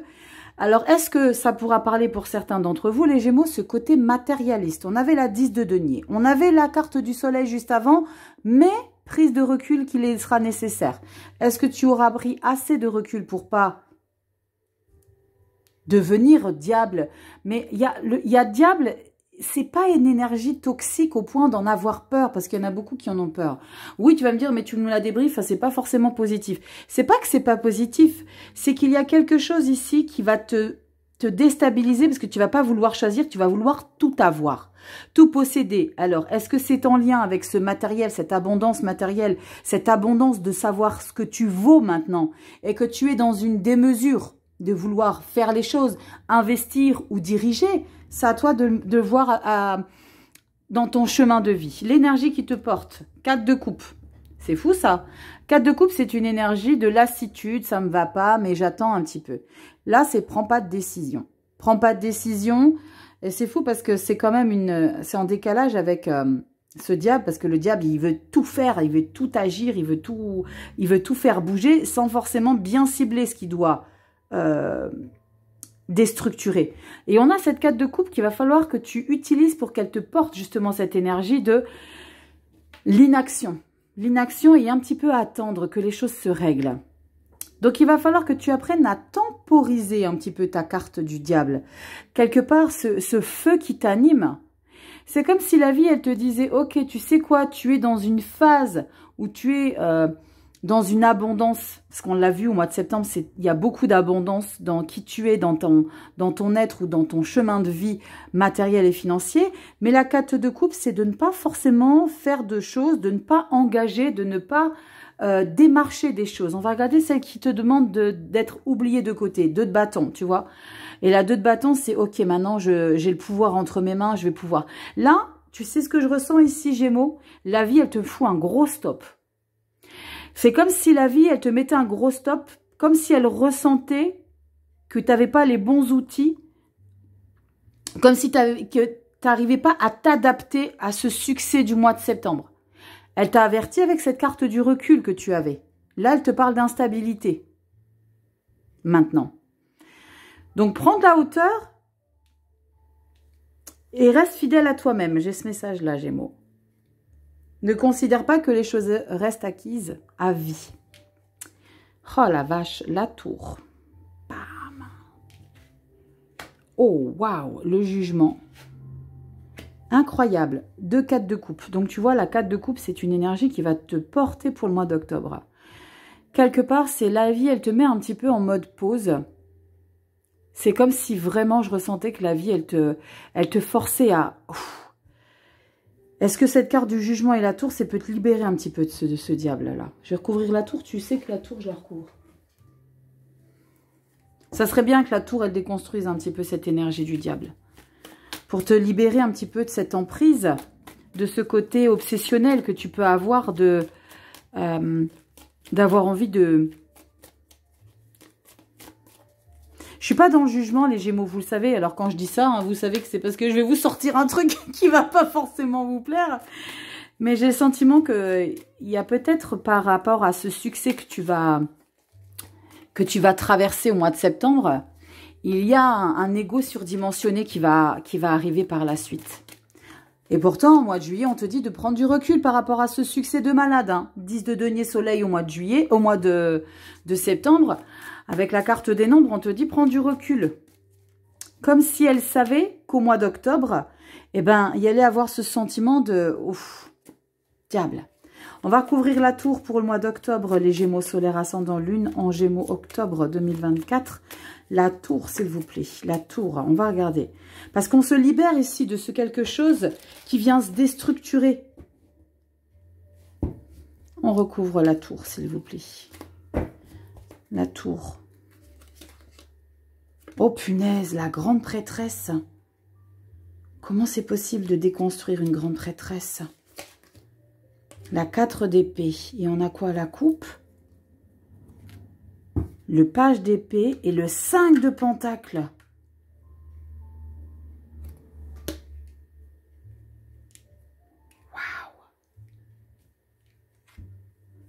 Alors, est-ce que ça pourra parler pour certains d'entre vous, les Gémeaux, ce côté matérialiste? On avait la 10 de denier. On avait la carte du soleil juste avant, mais prise de recul qui les sera nécessaire. Est-ce que tu auras pris assez de recul pour pas devenir diable? Mais il y a diable, c'est pas une énergie toxique au point d'en avoir peur, parce qu'il y en a beaucoup qui en ont peur. Oui, tu vas me dire, mais tu nous la débriefes, c'est pas forcément positif. C'est pas que c'est pas positif, c'est qu'il y a quelque chose ici qui va te déstabiliser, parce que tu vas pas vouloir choisir, tu vas vouloir tout avoir, tout posséder. Alors, est-ce que c'est en lien avec ce matériel, cette abondance matérielle, cette abondance de savoir ce que tu vaux maintenant, et que tu es dans une démesure de vouloir faire les choses, investir ou diriger? C'est à toi de voir dans ton chemin de vie. L'énergie qui te porte. 4 de coupe. C'est fou ça. 4 de coupe, c'est une énergie de lassitude. Ça me va pas, mais j'attends un petit peu. Là, c'est prends pas de décision. Prends pas de décision. Et c'est fou parce que c'est quand même c'est en décalage avec ce diable. Parce que le diable, il veut tout faire. Il veut tout agir. Il veut tout faire bouger sans forcément bien cibler ce qu'il doit déstructuré. Et on a cette carte de coupe qu'il va falloir que tu utilises pour qu'elle te porte justement cette énergie de l'inaction. L'inaction et un petit peu attendre que les choses se règlent. Donc il va falloir que tu apprennes à temporiser un petit peu ta carte du diable. Quelque part, ce feu qui t'anime, c'est comme si la vie, elle te disait, ok, tu sais quoi, tu es dans une phase où tu es dans une abondance, parce qu'on l'a vu au mois de septembre, il y a beaucoup d'abondance dans qui tu es, dans ton être ou dans ton chemin de vie matériel et financier. Mais la carte de coupe, c'est de ne pas forcément faire de choses, de ne pas engager, de ne pas démarcher des choses. On va regarder celle qui te demande d'être oublié de côté, 2 de bâton, tu vois. Et la 2 de bâton, c'est ok, maintenant j'ai le pouvoir entre mes mains, je vais pouvoir. Là, tu sais ce que je ressens ici, Gémeaux? La vie, elle te fout un gros stop. C'est comme si la vie, elle te mettait un gros stop, comme si elle ressentait que tu n'avais pas les bons outils, comme si que tu n'arrivais pas à t'adapter à ce succès du mois de septembre. Elle t'a averti avec cette carte du recul que tu avais. Là, elle te parle d'instabilité. Maintenant. Donc, prends de la hauteur et reste fidèle à toi-même. J'ai ce message-là, Gémeaux. Ne considère pas que les choses restent acquises à vie. Oh la vache, la tour. Bam. Oh, waouh, le jugement. Incroyable. 2 4 de coupe. Donc, tu vois, la 4 de coupe, c'est une énergie qui va te porter pour le mois d'octobre. Quelque part, c'est la vie, elle te met un petit peu en mode pause. C'est comme si vraiment je ressentais que la vie, elle te forçait à... Est-ce que cette carte du jugement et la tour, ça peut te libérer un petit peu de ce diable-là? Je vais recouvrir la tour. Tu sais que la tour, je la recouvre. Ça serait bien que la tour, elle déconstruise un petit peu cette énergie du diable. Pour te libérer un petit peu de cette emprise, de ce côté obsessionnel que tu peux avoir d'avoir envie de... Je suis pas dans le jugement, les Gémeaux, vous le savez. Alors, quand je dis ça, hein, vous savez que c'est parce que je vais vous sortir un truc qui va pas forcément vous plaire. Mais j'ai le sentiment qu'il y a peut-être par rapport à ce succès que tu vas traverser au mois de septembre, il y a un ego surdimensionné qui va arriver par la suite. Et pourtant, au mois de juillet, on te dit de prendre du recul par rapport à ce succès de malade. Hein. 10 de denier soleil au mois de juillet, au mois de septembre. Avec la carte des nombres, on te dit prends du recul. Comme si elle savait qu'au mois d'octobre, eh ben, il y allait avoir ce sentiment de ouf, diable. On va recouvrir la tour pour le mois d'octobre, les Gémeaux solaires ascendant lune en Gémeaux octobre 2024. La tour, s'il vous plaît, la tour, on va regarder. Parce qu'on se libère ici de ce quelque chose qui vient se déstructurer. On recouvre la tour, s'il vous plaît. La tour. Oh punaise, la grande prêtresse. Comment c'est possible de déconstruire une grande prêtresse? La 4 d'épée. Et on a quoi? La coupe. Le page d'épée et le 5 de pentacle.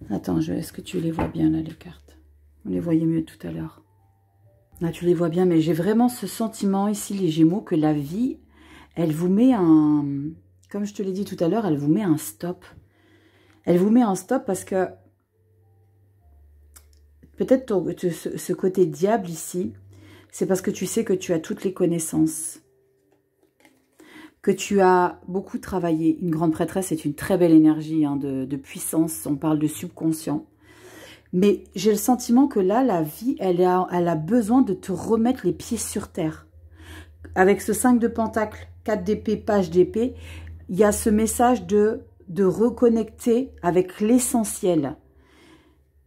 Attends, est-ce que tu les vois bien là, les cartes? On les voyait mieux tout à l'heure. Là, tu les vois bien, mais j'ai vraiment ce sentiment ici, les Gémeaux, que la vie, elle vous met un... Comme je te l'ai dit tout à l'heure, elle vous met un stop. Elle vous met un stop parce que peut-être ce côté diable ici, c'est parce que tu sais que tu as toutes les connaissances, que tu as beaucoup travaillé. Une grande prêtresse est une très belle énergie hein, de puissance, on parle de subconscient. Mais j'ai le sentiment que là, la vie, elle a besoin de te remettre les pieds sur terre. Avec ce 5 de Pentacle, 4 d'épée, page d'épée, il y a ce message de reconnecter avec l'essentiel.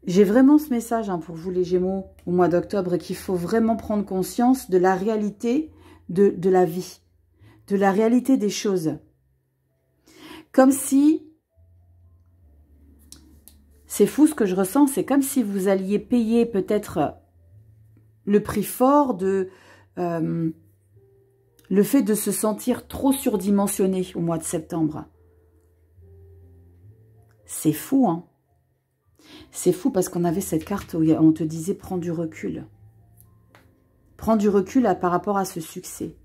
J'ai vraiment ce message hein, pour vous les Gémeaux au mois d'octobre qu'il faut vraiment prendre conscience de la réalité de la vie, de la réalité des choses. Comme si, c'est fou ce que je ressens, c'est comme si vous alliez payer peut-être le prix fort de le fait de se sentir trop surdimensionné au mois de septembre. C'est fou, hein. C'est fou parce qu'on avait cette carte où on te disait « prends du recul ». Prends du recul par rapport à ce succès.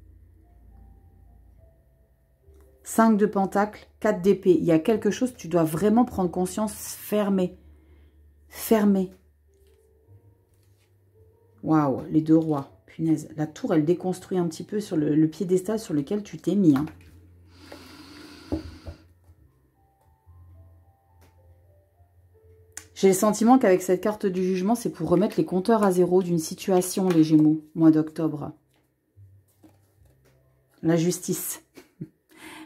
5 de Pentacle, 4 d'épée. Il y a quelque chose, tu dois vraiment prendre conscience, fermer. Fermer. Waouh, les 2 rois. Punaise, la tour, elle déconstruit un petit peu sur le piédestal sur lequel tu t'es mis, hein. J'ai le sentiment qu'avec cette carte du jugement, c'est pour remettre les compteurs à zéro d'une situation, les Gémeaux, mois d'octobre. La justice.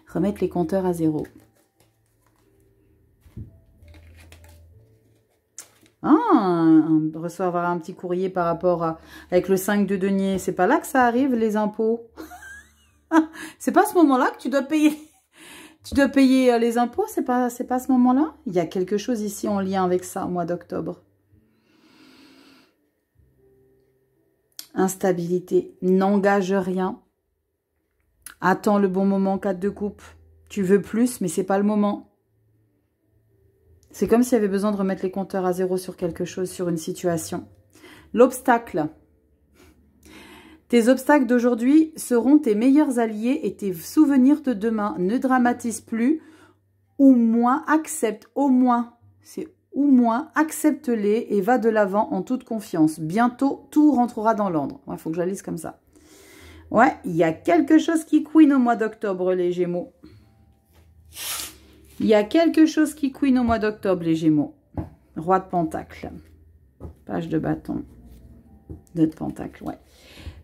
Remettre les compteurs à zéro. Recevoir un petit courrier par rapport à... Avec le 5 de denier, c'est pas là que ça arrive, les impôts. C'est pas à ce moment-là que tu dois payer... Tu dois payer les impôts, c'est pas à ce moment-là. Il y a quelque chose ici en lien avec ça, au mois d'octobre. Instabilité. N'engage rien. Attends le bon moment, 4 de coupe. Tu veux plus, mais c'est pas le moment. C'est comme s'il y avait besoin de remettre les compteurs à zéro sur quelque chose, sur une situation. L'obstacle. Tes obstacles d'aujourd'hui seront tes meilleurs alliés et tes souvenirs de demain. Ne dramatise plus, ou moins accepte, au moins, c'est ou moins, accepte-les et va de l'avant en toute confiance. Bientôt, tout rentrera dans l'ordre. Il faut que je la lise comme ça. Ouais, il y a quelque chose qui couine au mois d'octobre, les Gémeaux. Il y a quelque chose qui couine au mois d'octobre, les Gémeaux. Roi de Pentacle. Page de bâton. 2 de Pentacle, ouais.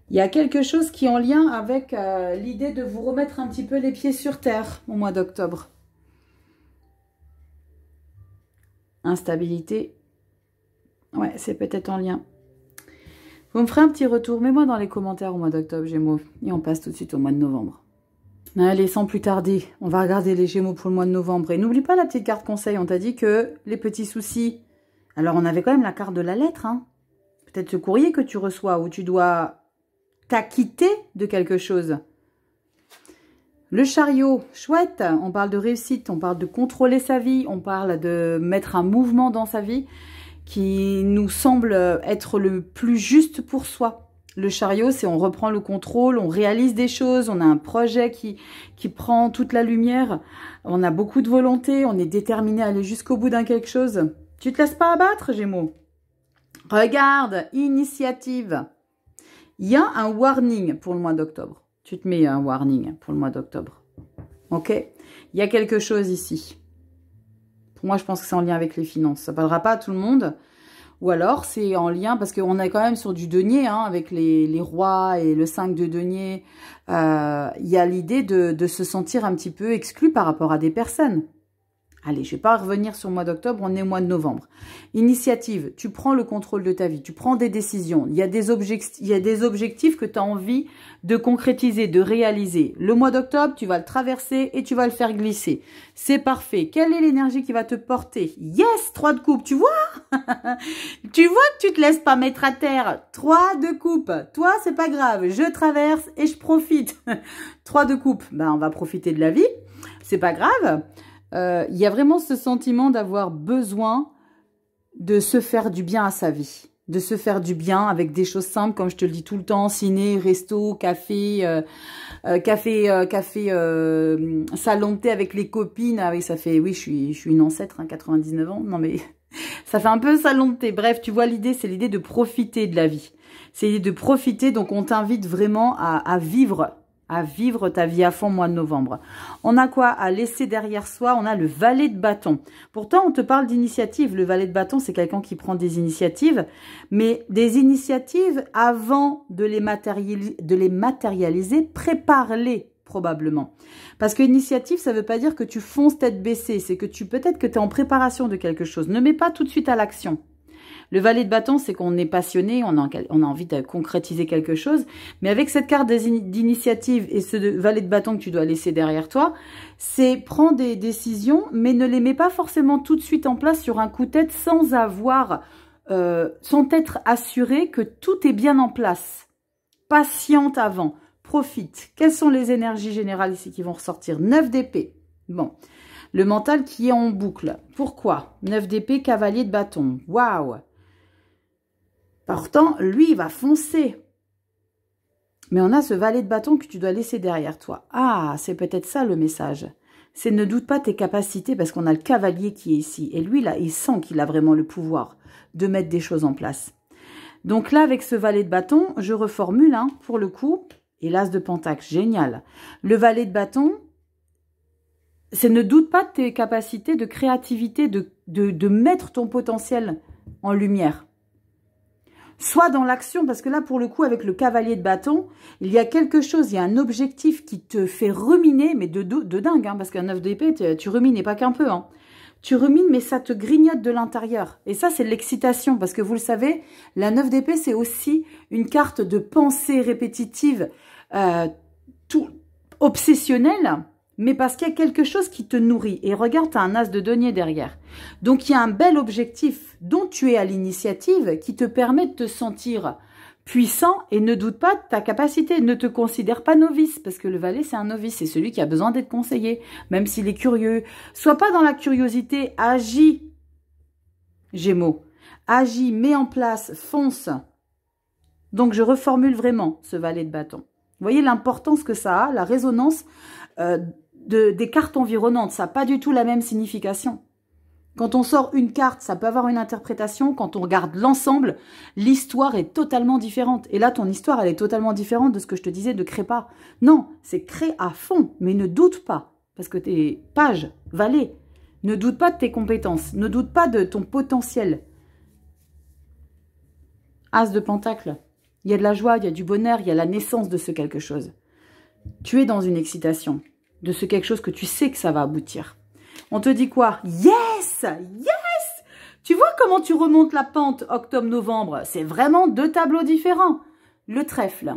Il y a quelque chose qui est en lien avec l'idée de vous remettre un petit peu les pieds sur terre au mois d'octobre. Instabilité. Ouais, c'est peut-être en lien. Vous me ferez un petit retour. Mets-moi dans les commentaires au mois d'octobre, Gémeaux. Et on passe tout de suite au mois de novembre. Allez, sans plus tarder, on va regarder les Gémeaux pour le mois de novembre. Et n'oublie pas la petite carte conseil. On t'a dit que les petits soucis... Alors, on avait quand même la carte de la lettre. Hein. Peut-être ce courrier que tu reçois où tu dois... t'acquitter de quelque chose. Le chariot, chouette, on parle de réussite, on parle de contrôler sa vie, on parle de mettre un mouvement dans sa vie qui nous semble être le plus juste pour soi. Le chariot, c'est on reprend le contrôle, on réalise des choses, on a un projet qui prend toute la lumière, on a beaucoup de volonté, on est déterminé à aller jusqu'au bout d'un quelque chose. Tu te laisses pas abattre, Gémeaux. Regarde, initiative. Il y a un warning pour le mois d'octobre. Tu te mets un warning pour le mois d'octobre. Ok? Il y a quelque chose ici. Pour moi, je pense que c'est en lien avec les finances. Ça ne parlera pas à tout le monde. Ou alors, c'est en lien, parce qu'on est quand même sur du denier, hein, avec les rois et le 5 de denier. Il y a l'idée de se sentir un petit peu exclu par rapport à des personnes. Allez, je ne vais pas revenir sur le mois d'octobre, on est au mois de novembre. Initiative, tu prends le contrôle de ta vie, tu prends des décisions. Il y a des objectifs que tu as envie de concrétiser, de réaliser. Le mois d'octobre, tu vas le traverser et tu vas le faire glisser. C'est parfait. Quelle est l'énergie qui va te porter? Yes, 3 de coupe, tu vois? Tu vois que tu te laisses pas mettre à terre. 3 de coupe. Toi, c'est pas grave. Je traverse et je profite. 3 de coupe. Ben, on va profiter de la vie. C'est pas grave. Il y a vraiment ce sentiment d'avoir besoin de se faire du bien à sa vie. De se faire du bien avec des choses simples, comme je te le dis tout le temps, ciné, resto, café, salon de thé avec les copines. Ah oui, ça fait, oui, je suis une ancêtre, hein, 99 ans. Non mais, ça fait un peu salon de thé. Bref, tu vois, l'idée, c'est l'idée de profiter de la vie. C'est l'idée de profiter, donc on t'invite vraiment à vivre ta vie à fond, mois de novembre. On a quoi à laisser derrière soi? On a le valet de bâton. Pourtant, on te parle d'initiative. Le valet de bâton, c'est quelqu'un qui prend des initiatives, mais des initiatives, avant de les matérialiser, prépare-les probablement. Parce que initiative, ça ne veut pas dire que tu fonces tête baissée, c'est que peut-être que tu es en préparation de quelque chose. Ne mets pas tout de suite à l'action. Le valet de bâton, c'est qu'on est passionné, on a envie de concrétiser quelque chose. Mais avec cette carte d'initiative et ce valet de bâton que tu dois laisser derrière toi, c'est prendre des décisions, mais ne les mets pas forcément tout de suite en place sur un coup de tête sans être assuré que tout est bien en place. Patiente avant, profite. Quelles sont les énergies générales ici qui vont ressortir? 9 d'épée. Bon. Le mental qui est en boucle. Pourquoi? 9 d'épée, cavalier de bâton. Waouh! Pourtant, lui, il va foncer. Mais on a ce valet de bâton que tu dois laisser derrière toi. Ah, c'est peut-être ça le message. C'est ne doute pas tes capacités parce qu'on a le cavalier qui est ici. Et lui, là, il sent qu'il a vraiment le pouvoir de mettre des choses en place. Donc là, avec ce valet de bâton, je reformule, hein, pour le coup. Et l'as de pentacle, génial. Le valet de bâton, c'est ne doute pas de tes capacités de créativité, de mettre ton potentiel en lumière. Soit dans l'action, parce que là, pour le coup, avec le cavalier de bâton, il y a quelque chose, il y a un objectif qui te fait ruminer, mais de dingue, hein, parce qu'un 9 d'épée, tu rumines, et pas qu'un peu. Hein. Tu rumines, mais ça te grignote de l'intérieur. Et ça, c'est de l'excitation, parce que vous le savez, la 9 d'épée, c'est aussi une carte de pensée répétitive, obsessionnelle, mais parce qu'il y a quelque chose qui te nourrit. Et regarde, tu as un as de denier derrière. Donc, il y a un bel objectif dont tu es à l'initiative qui te permet de te sentir puissant et ne doute pas de ta capacité. Ne te considère pas novice parce que le valet, c'est un novice. C'est celui qui a besoin d'être conseillé, même s'il est curieux. Sois pas dans la curiosité. Agis, Gémeaux. Agis, mets en place, fonce. Donc, je reformule vraiment ce valet de bâton. Vous voyez l'importance que ça a, la résonance des cartes environnantes. Ça n'a pas du tout la même signification. Quand on sort une carte, ça peut avoir une interprétation. Quand on regarde l'ensemble, l'histoire est totalement différente. Et là, ton histoire, elle est totalement différente de ce que je te disais de crée pas. Non, c'est crée à fond, mais ne doute pas. Parce que t'es page, valet. Ne doute pas de tes compétences. Ne doute pas de ton potentiel. As de pentacle. Il y a de la joie, il y a du bonheur, il y a la naissance de ce quelque chose. Tu es dans une excitation de ce quelque chose que tu sais que ça va aboutir. On te dit quoi? Yes! Yes! Tu vois comment tu remontes la pente octobre-novembre? C'est vraiment deux tableaux différents. Le trèfle.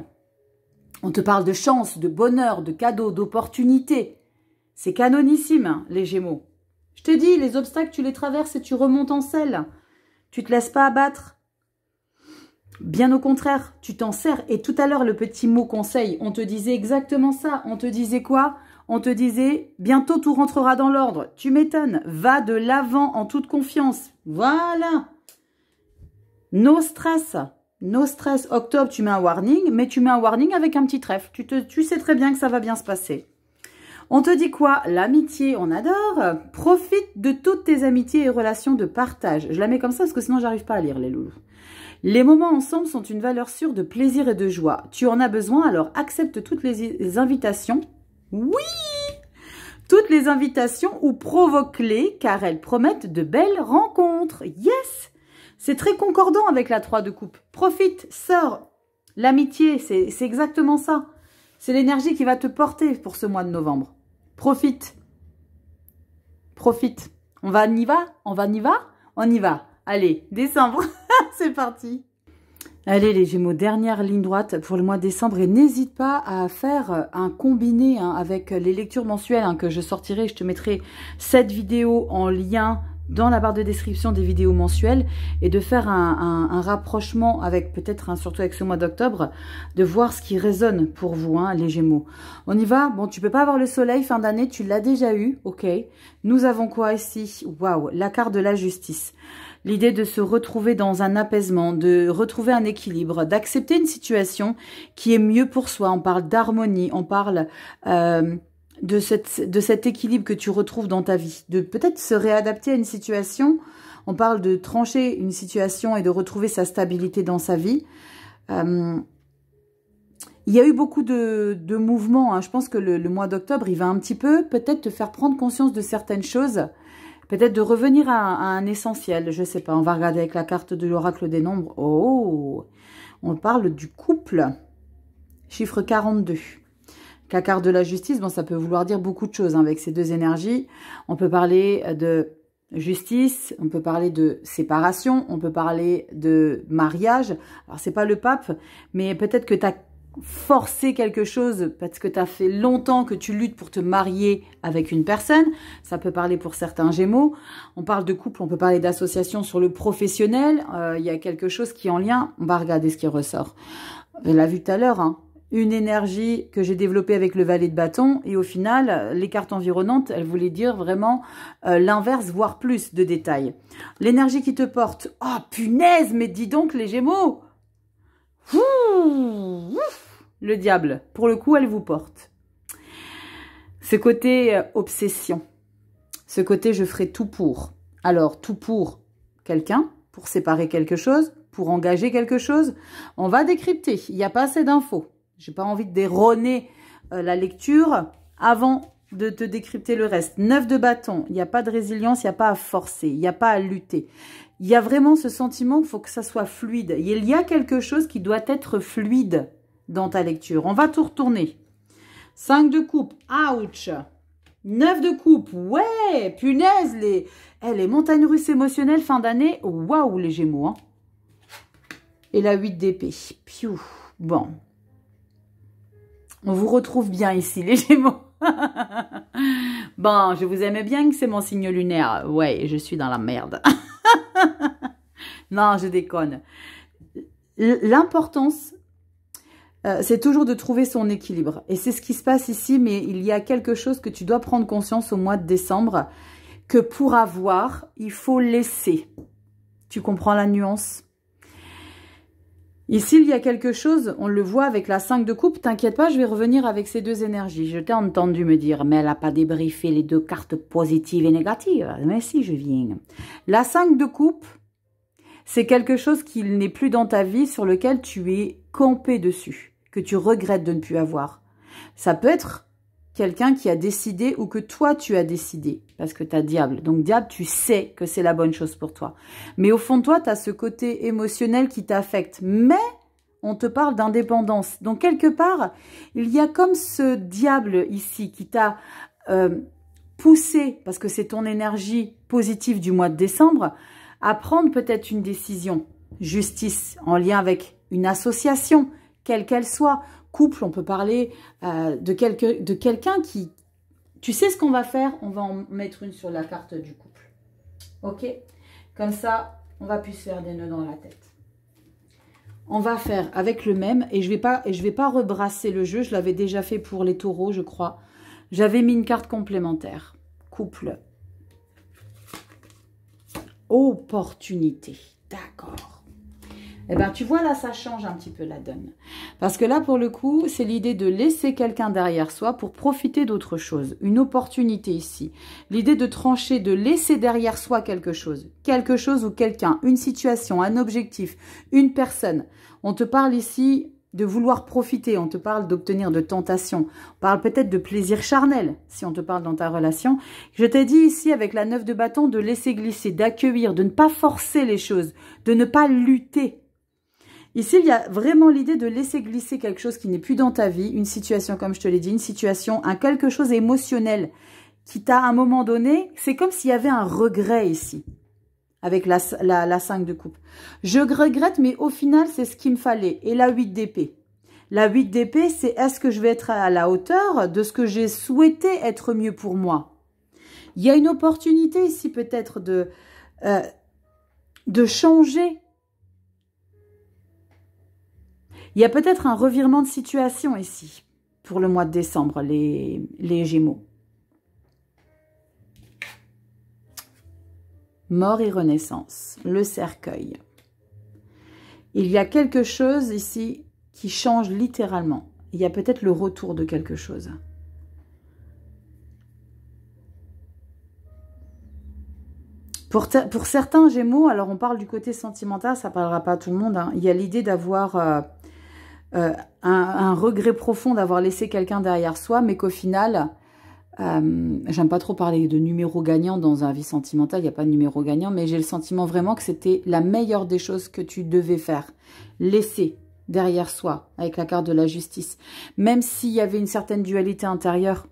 On te parle de chance, de bonheur, de cadeaux, d'opportunités. C'est canonissime, hein, les Gémeaux. Je te dis, les obstacles, tu les traverses et tu remontes en selle. Tu te laisses pas abattre. Bien au contraire, tu t'en sers. Et tout à l'heure, le petit mot conseil, on te disait exactement ça. On te disait quoi? On te disait, bientôt tout rentrera dans l'ordre. Tu m'étonnes. Va de l'avant en toute confiance. Voilà. No stress. No stress. Octobre, tu mets un warning, mais tu mets un warning avec un petit trèfle. Tu sais très bien que ça va bien se passer. On te dit quoi? L'amitié, on adore. Profite de toutes tes amitiés et relations de partage. Je la mets comme ça parce que sinon, j'arrive pas à lire les loulous. Les moments ensemble sont une valeur sûre de plaisir et de joie. Tu en as besoin, alors accepte toutes les invitations. Oui! Toutes les invitations ou provoque-les car elles promettent de belles rencontres. Yes! C'est très concordant avec la 3 de coupe. Profite, sors. L'amitié, c'est exactement ça. C'est l'énergie qui va te porter pour ce mois de novembre. Profite. Profite. On y va? On y va. Allez, décembre. C'est parti. Allez les Gémeaux, dernière ligne droite pour le mois de décembre. Et n'hésite pas à faire un combiné avec les lectures mensuelles que je sortirai. Je te mettrai cette vidéo en lien dans la barre de description des vidéos mensuelles. Et de faire un rapprochement avec peut-être, surtout avec ce mois d'octobre, de voir ce qui résonne pour vous, les Gémeaux. On y va? Bon, tu peux pas avoir le soleil fin d'année, tu l'as déjà eu, ok. Nous avons quoi ici? Waouh, la carte de la justice. l'idée de se retrouver dans un apaisement, de retrouver un équilibre, d'accepter une situation qui est mieux pour soi. On parle d'harmonie, on parle de cet équilibre que tu retrouves dans ta vie, de peut-être se réadapter à une situation. On parle de trancher une situation et de retrouver sa stabilité dans sa vie. Il y a eu beaucoup de mouvements. Hein. Je pense que le mois d'octobre, il va un petit peu peut-être te faire prendre conscience de certaines choses. Peut-être de revenir à un essentiel. Je ne sais pas. On va regarder avec la carte de l'oracle des nombres. Oh, on parle du couple. Chiffre 42. La carte de la justice, bon, ça peut vouloir dire beaucoup de choses hein, avec ces deux énergies. On peut parler de justice, on peut parler de séparation, on peut parler de mariage. Alors, c'est pas le pape, mais peut-être que tu as forcer quelque chose parce que tu as fait longtemps que tu luttes pour te marier avec une personne. Ça peut parler pour certains Gémeaux. On parle de couple, on peut parler d'association sur le professionnel. Il y a quelque chose qui est en lien. On va regarder ce qui ressort. On l'a vu tout à l'heure, hein. Une énergie que j'ai développée avec le valet de bâton et au final, les cartes environnantes, elles voulaient dire vraiment l'inverse, voire plus de détails. L'énergie qui te porte. Oh punaise, mais dis donc les Gémeaux. Le diable, pour le coup, elle vous porte. Ce côté obsession, ce côté je ferai tout pour. Alors, tout pour quelqu'un, pour séparer quelque chose, pour engager quelque chose. On va décrypter, il n'y a pas assez d'infos. J'ai pas envie de déronner la lecture avant de te décrypter le reste. 9 de bâton, il n'y a pas de résilience, il n'y a pas à forcer, il n'y a pas à lutter. Il y a vraiment ce sentiment qu'il faut que ça soit fluide. Il y a quelque chose qui doit être fluide dans ta lecture. On va tout retourner. 5 de coupe, ouch. 9 de coupe, ouais, punaise, les montagnes russes émotionnelles fin d'année, waouh les Gémeaux. Hein. Et la 8 d'épée, piou, bon. On vous retrouve bien ici, les Gémeaux. Bon, je vous aime bien que c'est mon signe lunaire. Ouais, je suis dans la merde. Non, je déconne. L'importance, c'est toujours de trouver son équilibre. Et c'est ce qui se passe ici, mais il y a quelque chose que tu dois prendre conscience au mois de décembre, que pour avoir, il faut laisser. Tu comprends la nuance ? Ici, il y a quelque chose, on le voit avec la 5 de coupe. T'inquiète pas, je vais revenir avec ces deux énergies. Je t'ai entendu me dire, mais elle n'a pas débriefé les deux cartes positives et négatives. Mais si, je viens. La 5 de coupe, c'est quelque chose qui n'est plus dans ta vie, sur lequel tu es campé dessus, que tu regrettes de ne plus avoir. Ça peut être quelqu'un qui a décidé ou que toi, tu as décidé, parce que tu as diable. Donc, diable, tu sais que c'est la bonne chose pour toi. Mais au fond de toi, tu as ce côté émotionnel qui t'affecte. Mais on te parle d'indépendance. Donc, quelque part, il y a comme ce diable ici qui t'a poussé, parce que c'est ton énergie positive du mois de décembre, à prendre peut-être une décision. Justice, en lien avec une association, quelle qu'elle soit. Couple, on peut parler de quelqu'un qui... Tu sais ce qu'on va faire? On va en mettre une sur la carte du couple. Ok? Comme ça, on va plus se faire des nœuds dans la tête. On va faire avec le même, et je vais pas rebrasser le jeu. Je l'avais déjà fait pour les taureaux, je crois. J'avais mis une carte complémentaire. Couple. Opportunité. D'accord. Eh bien, tu vois, là, ça change un petit peu la donne. Parce que là, pour le coup, c'est l'idée de laisser quelqu'un derrière soi pour profiter d'autre chose. Une opportunité ici. L'idée de trancher, de laisser derrière soi quelque chose. Quelque chose ou quelqu'un, une situation, un objectif, une personne. On te parle ici de vouloir profiter. On te parle d'obtenir de tentations. On parle peut-être de plaisir charnel, si on te parle dans ta relation. Je t'ai dit ici, avec la 9 de bâton, de laisser glisser, d'accueillir, de ne pas forcer les choses, de ne pas lutter. Ici, il y a vraiment l'idée de laisser glisser quelque chose qui n'est plus dans ta vie, une situation, comme je te l'ai dit, une situation, un quelque chose émotionnel qui t'a, à un moment donné, c'est comme s'il y avait un regret ici, avec la 5 de coupe. Je regrette, mais au final, c'est ce qu'il me fallait. Et la 8 d'épée. La 8 d'épée, c'est est-ce que je vais être à la hauteur de ce que j'ai souhaité être mieux pour moi? Il y a une opportunité ici, peut-être, de changer. Il y a peut-être un revirement de situation ici, pour le mois de décembre, les Gémeaux. Mort et renaissance. Le cercueil. Il y a quelque chose ici qui change littéralement. Il y a peut-être le retour de quelque chose. Pour certains Gémeaux, alors on parle du côté sentimental, ça ne parlera pas à tout le monde, hein. Il y a l'idée d'avoir un regret profond d'avoir laissé quelqu'un derrière soi, mais qu'au final, j'aime pas trop parler de numéro gagnant dans un vie sentimentale, il n'y a pas de numéro gagnant, mais j'ai le sentiment vraiment que c'était la meilleure des choses que tu devais faire. Laisser derrière soi, avec la carte de la justice. Même s'il y avait une certaine dualité intérieure,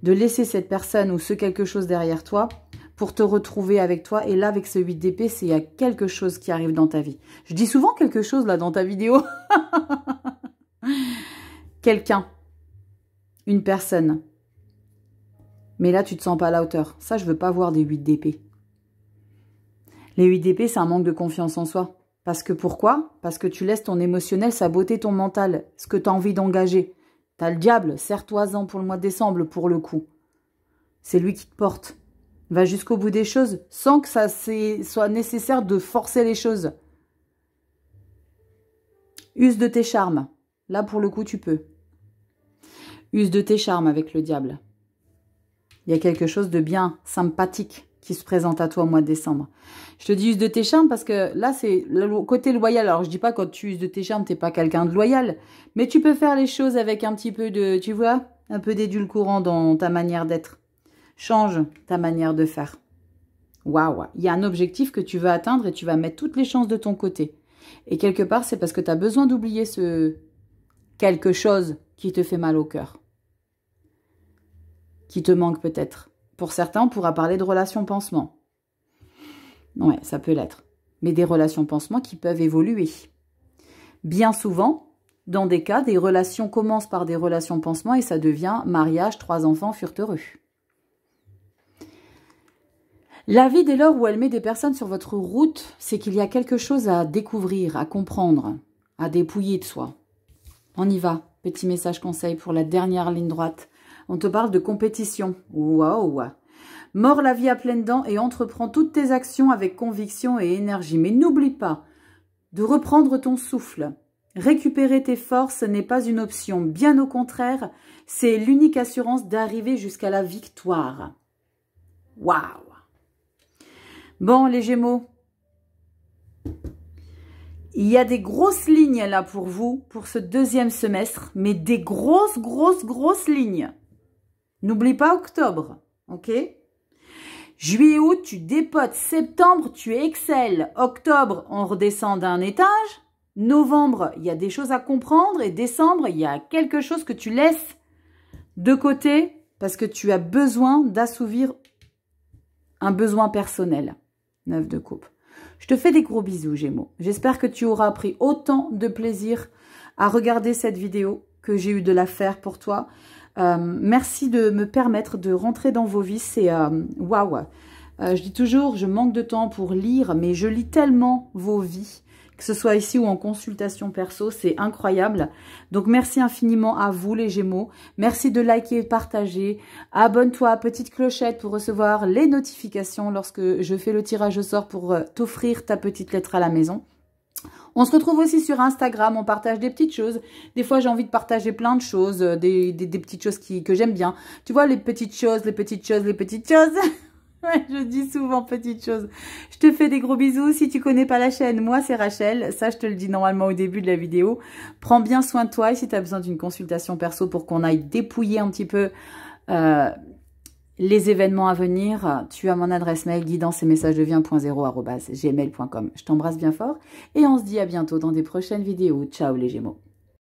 de laisser cette personne ou ce quelque chose derrière toi, pour te retrouver avec toi. Et là, avec ce 8 d'épée, c'est il y a quelque chose qui arrive dans ta vie. Je dis souvent quelque chose, là, dans ta vidéo. Quelqu'un. Une personne. Mais là, tu te sens pas à la hauteur. Ça, je veux pas voir des 8 d'épée. Les 8 d'épée, c'est un manque de confiance en soi. Parce que pourquoi? Parce que tu laisses ton émotionnel saboter ton mental. Ce que tu as envie d'engager. Tu as le diable, serre-toi-en pour le mois de décembre, pour le coup. C'est lui qui te porte. Va jusqu'au bout des choses, sans que ça soit nécessaire de forcer les choses. Use de tes charmes. Là, pour le coup, tu peux. Use de tes charmes avec le diable. Il y a quelque chose de bien sympathique qui se présente à toi au mois de décembre. Je te dis use de tes charmes parce que là, c'est le côté loyal. Alors, je dis pas quand tu uses de tes charmes, t'es pas quelqu'un de loyal. Mais tu peux faire les choses avec un petit peu de, tu vois, un peu d'édulcorant dans ta manière d'être. Change ta manière de faire. Waouh, il y a un objectif que tu veux atteindre et tu vas mettre toutes les chances de ton côté. Et quelque part, c'est parce que tu as besoin d'oublier ce quelque chose qui te fait mal au cœur. Qui te manque peut-être. Pour certains, on pourra parler de relations pansement. Ouais, ça peut l'être. Mais des relations pansement qui peuvent évoluer. Bien souvent, dans des cas, des relations commencent par des relations pansement et ça devient mariage, 3 enfants furent heureux. La vie, dès lors où elle met des personnes sur votre route, c'est qu'il y a quelque chose à découvrir, à comprendre, à dépouiller de soi. On y va. Petit message conseil pour la dernière ligne droite. On te parle de compétition. Waouh! Mords la vie à pleines dents et entreprends toutes tes actions avec conviction et énergie. Mais n'oublie pas de reprendre ton souffle. Récupérer tes forces n'est pas une option. Bien au contraire, c'est l'unique assurance d'arriver jusqu'à la victoire. Waouh! Bon, les Gémeaux, il y a des grosses lignes là pour vous, pour ce deuxième semestre, mais des grosses lignes. N'oublie pas octobre, ok? Juillet, août, tu dépotes. Septembre, tu excelles. Octobre, on redescend d'un étage. Novembre, il y a des choses à comprendre. Et décembre, il y a quelque chose que tu laisses de côté parce que tu as besoin d'assouvir un besoin personnel. 9 de coupe. Je te fais des gros bisous, Gémeaux. J'espère que tu auras pris autant de plaisir à regarder cette vidéo que j'ai eu de la faire pour toi. Merci de me permettre de rentrer dans vos vies. C'est waouh. Je dis toujours, je manque de temps pour lire, mais je lis tellement vos vies, que ce soit ici ou en consultation perso, c'est incroyable. Donc, merci infiniment à vous, les Gémeaux. Merci de liker et partager. Abonne-toi, petite clochette pour recevoir les notifications lorsque je fais le tirage au sort pour t'offrir ta petite lettre à la maison. On se retrouve aussi sur Instagram, on partage des petites choses. Des fois, j'ai envie de partager plein de choses, des petites choses que j'aime bien. Tu vois, les petites choses. Ouais, je dis souvent petites choses. Je te fais des gros bisous. Si tu connais pas la chaîne, moi c'est Rachel. Ça, je te le dis normalement au début de la vidéo. Prends bien soin de toi et si tu as besoin d'une consultation perso pour qu'on aille dépouiller un petit peu les événements à venir, tu as mon adresse mail guidance-et-messages-de-vie1.0@gmail.com. Je t'embrasse bien fort et on se dit à bientôt dans des prochaines vidéos. Ciao les Gémeaux.